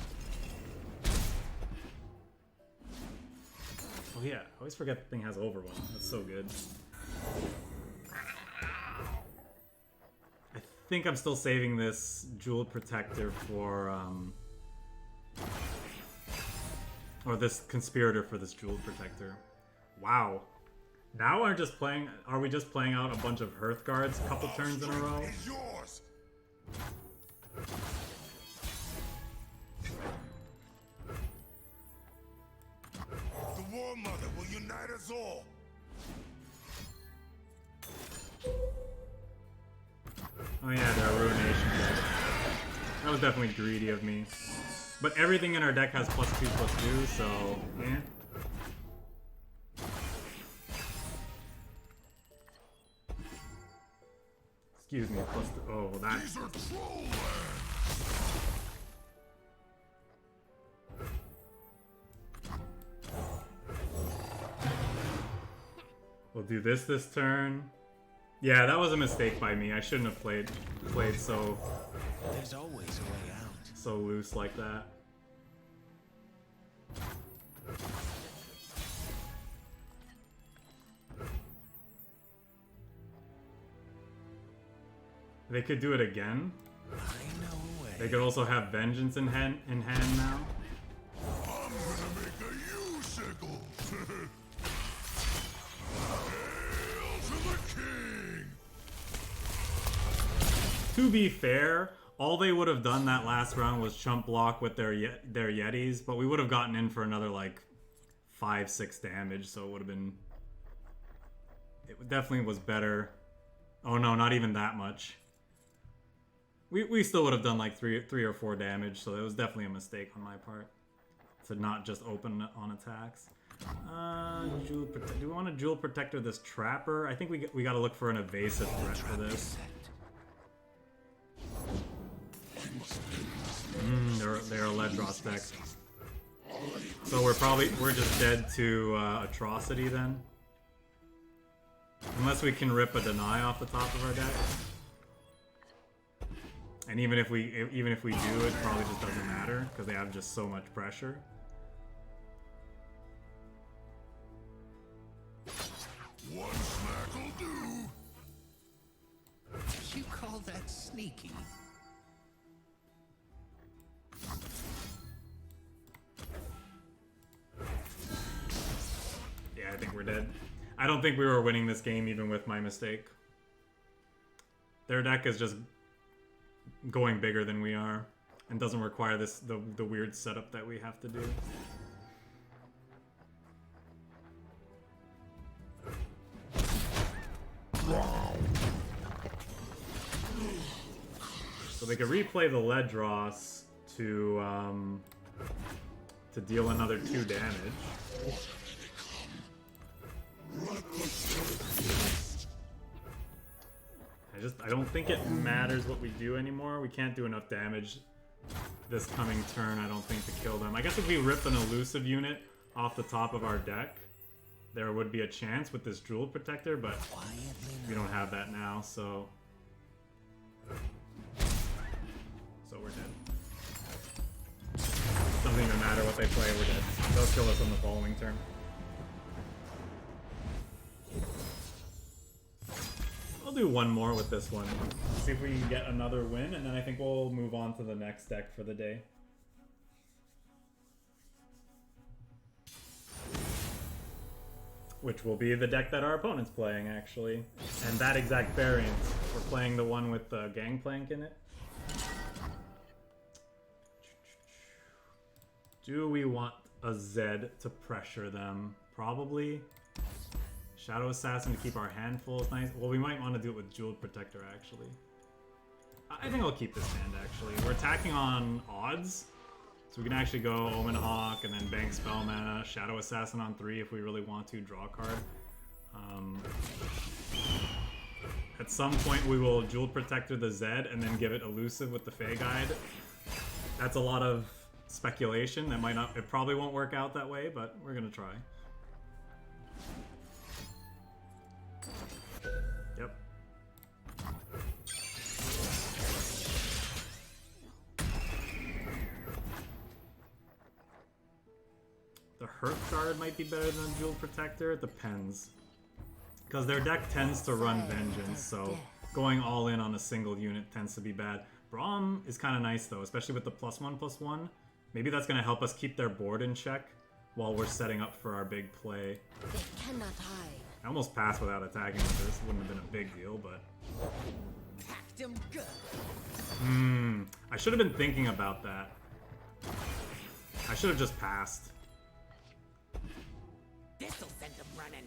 Oh yeah, I always forget the thing has overwhelm. That's so good. I think I'm still saving this Jewel Protector for, or this Conspirator for this Jewel Protector. Wow. Now are we just playing out a bunch of Hearth guards a couple turns in a row?
Is yours. The War Mother will unite us all.
Oh yeah, there are Ruination decks. That was definitely greedy of me. But everything in our deck has +2/+2, so yeah. Excuse me, +2. Oh, that.
These are troll
We'll do this turn. Yeah, that was a mistake by me. I shouldn't have played so
There's always a way out.
so loose like that. They could do it again.
I know a way.
They could also have Vengeance in hand now.
I'm gonna make a U-sickle. Hail to the king.
To be fair, all they would have done that last round was chump block with their Yetis, but we would have gotten in for another like 5-6 damage, so it would have been... It definitely was better. Oh no, not even that much. We still would have done like 3 or 4 damage, so it was definitely a mistake on my part to not just open on attacks. Do we want to Jewel Protector this Trapper? I think we got to look for an evasive threat for this. They're a Ledros deck. So we're just dead to Atrocity then. Unless we can rip a Deny off the top of our deck. And even if we do, it probably just doesn't matter because they have just so much pressure.
One snack'll do. You call that sneaky?
Yeah, I think we're dead. I don't think we were winning this game even with my mistake. Their deck is just going bigger than we are and doesn't require the weird setup that we have to do. So they could replay the Ledros to deal another 2 damage. I don't think it matters what we do anymore. We can't do enough damage this coming turn, I don't think, to kill them. I guess if we rip an elusive unit off the top of our deck, there would be a chance with this Jewel Protector, but we don't have that now, so we're dead. Doesn't even matter what they play, we're dead. They'll kill us on the following turn. I'll do one more with this one. See if we can get another win, and then I think we'll move on to the next deck for the day. Which will be the deck that our opponent's playing, actually. And that exact variant. We're playing the one with the Gangplank in it. Do we want a Zed to pressure them? Probably. Shadow Assassin to keep our hand full is nice. Well, we might want to do it with Jeweled Protector, actually. I think I'll keep this hand, actually. We're attacking on odds, so we can actually go Omen Hawk and then bank Spell Mana, Shadow Assassin on 3 if we really want to, draw a card. At some point, we will Jeweled Protector the Zed and then give it Elusive with the Fey Guide. That's a lot of speculation. That might not, it probably won't work out that way, but we're gonna try. Yep. The Hearthguard might be better than Jewel Protector. It depends. Because their deck tends to run Vengeance, so going all in on a single unit tends to be bad. Braum is kind of nice though, especially with the +1/+1. Maybe that's going to help us keep their board in check while we're setting up for our big play.
They cannot hide.
I almost passed without attacking with this. Wouldn't have been a big deal, but...
Packed 'em good.
I should have been thinking about that. I should have just passed.
This'll send them running.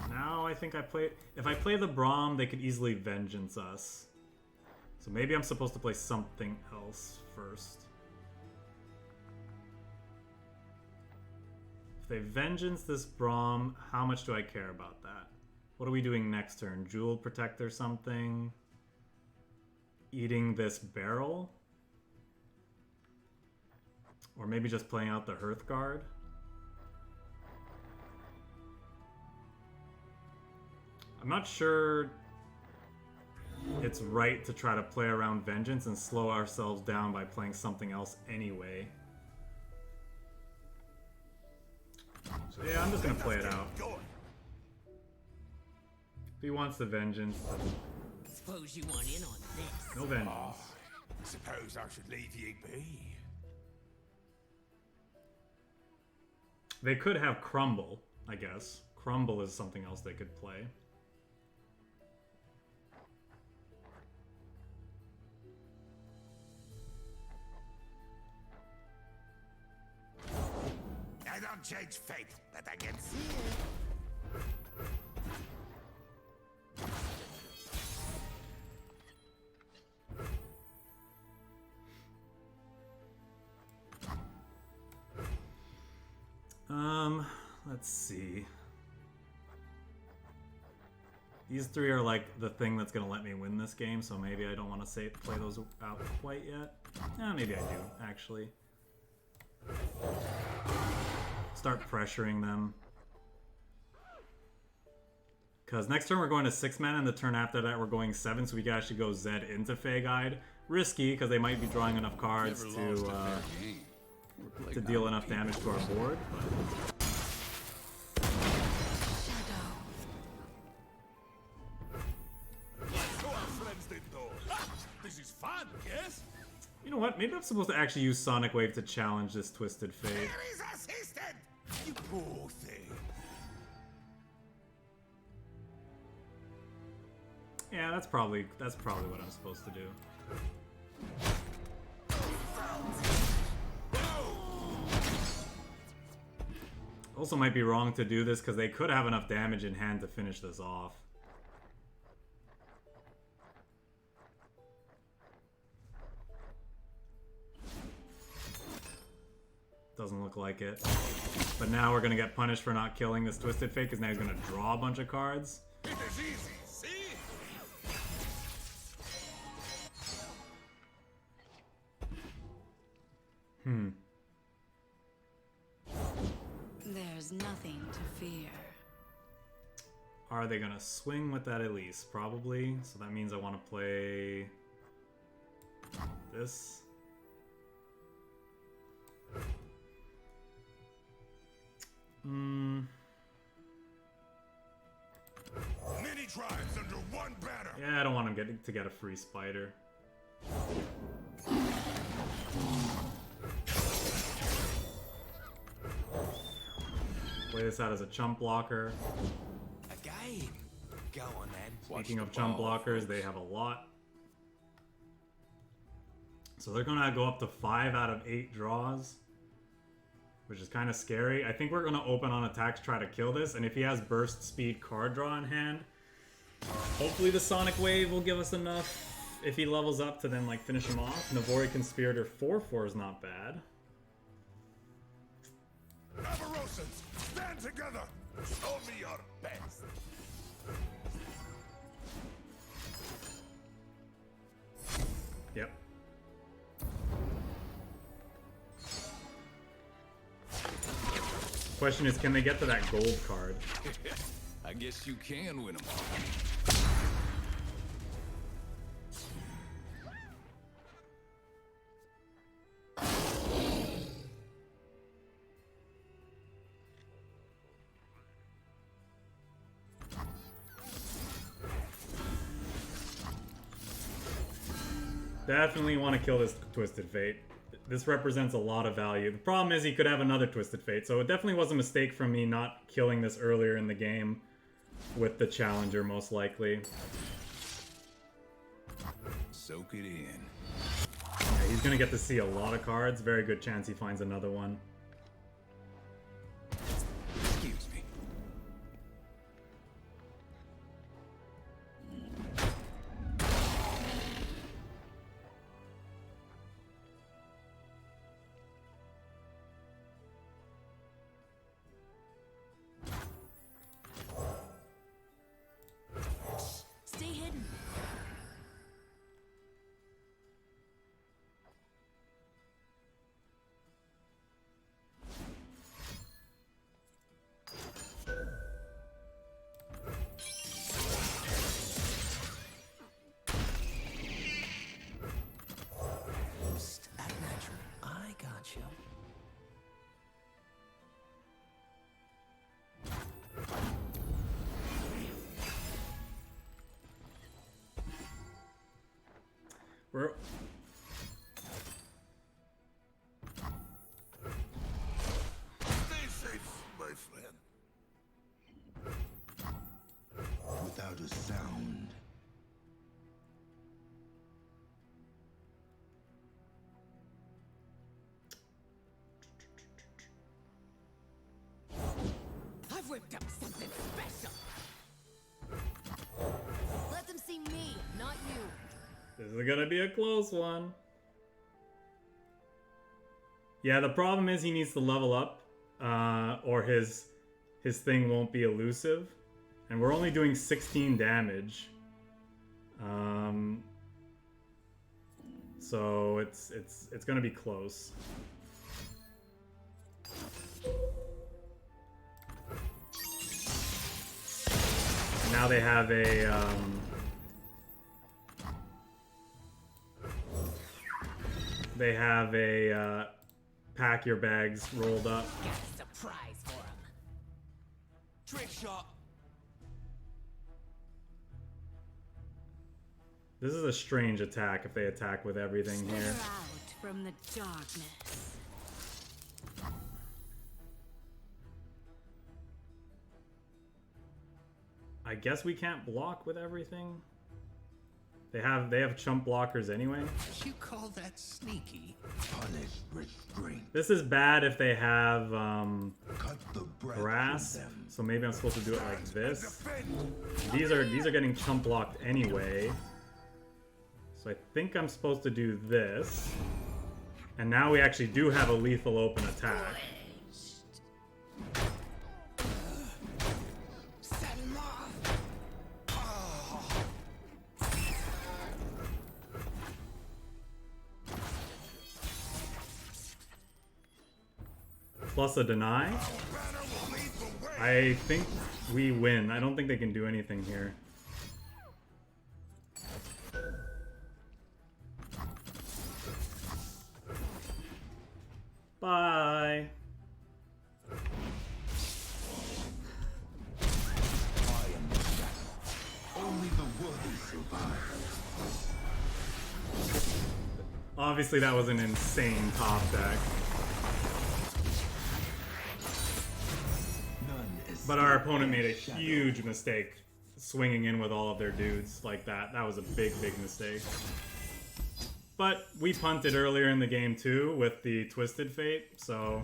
Now I think I play... If I play the Braum, they could easily Vengeance us. So maybe I'm supposed to play something else first. If they Vengeance this Braum, how much do I care about that? What are we doing next turn? Jewel Protector something? Eating this Barrel? Or maybe just playing out the Hearthguard? I'm not sure it's right to try to play around Vengeance and slow ourselves down by playing something else anyway. So yeah, I'm just gonna play it out. If he wants the Vengeance,
Suppose you want in on this.
no Vengeance.
Suppose I should leave ye be.
They could have Crumble, I guess. Crumble is something else they could play.
can't change fate, but I can see
Let's see. These three are like the thing that's gonna let me win this game, so maybe I don't want to play those out quite yet. Maybe I do, actually. Start pressuring them. Because next turn we're going to 6 mana, and the turn after that we're going 7, so we can actually go Zed into Fey Guide. Risky, because they might be drawing enough cards to deal enough damage to our board. But...
This is fun, yes?
You know what? Maybe I'm supposed to actually use Sonic Wave to challenge this Twisted Fate.
There is assistant!
You poor thing.
Yeah, that's probably what I'm supposed to do. Also might be wrong to do this because they could have enough damage in hand to finish this off. Doesn't look like it. But now we're gonna get punished for not killing this Twisted Fate because now he's gonna draw a bunch of cards.
It is easy, see?
There's nothing to fear.
Are they gonna swing with that Elise? Probably. So that means I want to play this.
Many tribes under one banner.
Yeah, I don't want him to get a free spider. Play this out as a chump blocker.
A game. Go on then.
Speaking of chump blockers, they have a lot. So they're gonna go up to 5 out of 8 draws, which is kind of scary. I think we're gonna open on attacks, try to kill this, and if he has burst speed card draw in hand, hopefully the Sonic Wave will give us enough if he levels up to then like finish him off. Navori Conspirator 4/4 is not bad.
Avarosans, stand together! Show me your best!
Yep. Question is, can they get to that gold card?
I guess you can win them all.
Definitely want to kill this Twisted Fate. This represents a lot of value. The problem is he could have another Twisted Fate, so it definitely was a mistake from me not killing this earlier in the game with the Challenger, most likely.
Soak it in.
Yeah, he's gonna get to see a lot of cards. Very good chance he finds another one.
Excuse me.
Stay hidden.
Act natural. I got you.
We're...
Stay safe, my friend. Without a sound.
cooked up something special.
Let them see me, not you.
This is gonna be a close one. Yeah, the problem is he needs to level up, or his thing won't be elusive. And we're only doing 16 damage. So it's gonna be close. Now they have a pack your bags rolled up.
Got a surprise for him.
Trick shot.
This is a strange attack if they attack with everything here.
Slither out from the darkness.
I guess we can't block with everything. They have chump blockers anyway.
You call that sneaky? Punish restraint.
This is bad if they have
Cut the breath from
grass.
them.
So maybe I'm supposed to do it like this.
Defend.
These are getting chump blocked anyway. So I think I'm supposed to do this. And now we actually do have a lethal open attack.
Set him off.
Plus a deny.
Banner will lead the way.
I think we win. I don't think they can do anything here. Bye.
Only the worthy survive.
Obviously that was an insane top deck.
None is
But our opponent made a huge mistake swinging in with all of their dudes like that. That was a big, big mistake. But we punted earlier in the game too with the Twisted Fate, so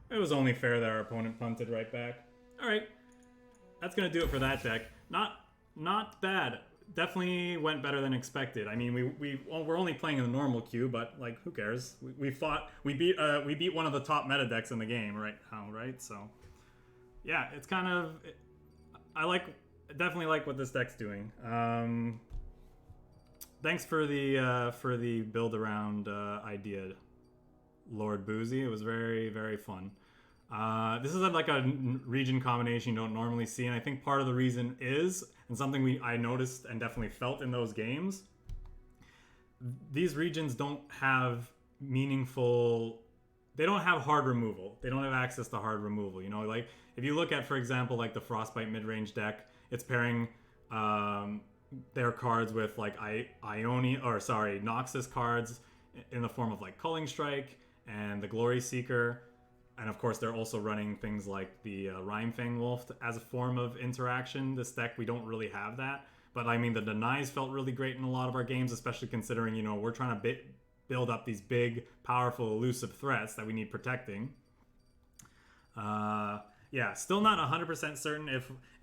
it was only fair that our opponent punted right back. Alright, that's going to do it for that deck. Not bad. Definitely went better than expected. I mean, we're only playing in the normal queue, but like, who cares? We beat one of the top meta decks in the game right now, right? So yeah, it's kind of, I definitely like what this deck's doing. Thanks for the build around idea, Lord Boozi. It was very, very fun. This is like a region combination you don't normally see, and I think part of the reason is, and something I noticed and definitely felt in those games, these regions don't have meaningful, they don't have hard removal. They don't have access to hard removal. You know, like if you look at, for example, like the Frostbite mid-range deck, it's pairing their cards with like Noxus cards in the form of like Culling Strike and the Glory Seeker. And of course, they're also running things like the Rhymefang Wolf as a form of interaction. This deck, we don't really have that. But I mean, the denies felt really great in a lot of our games, especially considering, you know, we're trying to build up these big, powerful, elusive threats that we need protecting. Yeah, still not 100% certain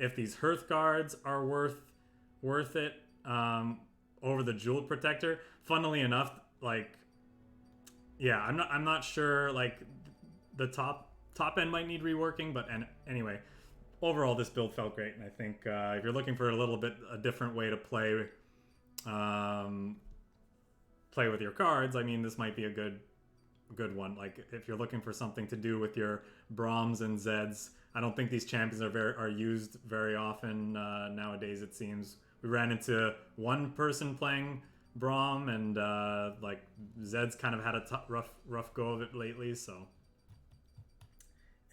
if these Hearth guards are worth it over the Jeweled Protector. Funnily enough, like, yeah, I'm not sure, like, the top end might need reworking, but anyway, overall this build felt great, and I think if you're looking for a different way to play with your cards, I mean, this might be a good one. Like if you're looking for something to do with your Braums and Zeds, I don't think these champions are used very often nowadays. It seems we ran into one person playing Braum, and like Zed's kind of had a rough go of it lately, so.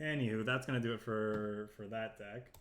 Anywho, that's going to do it for that deck.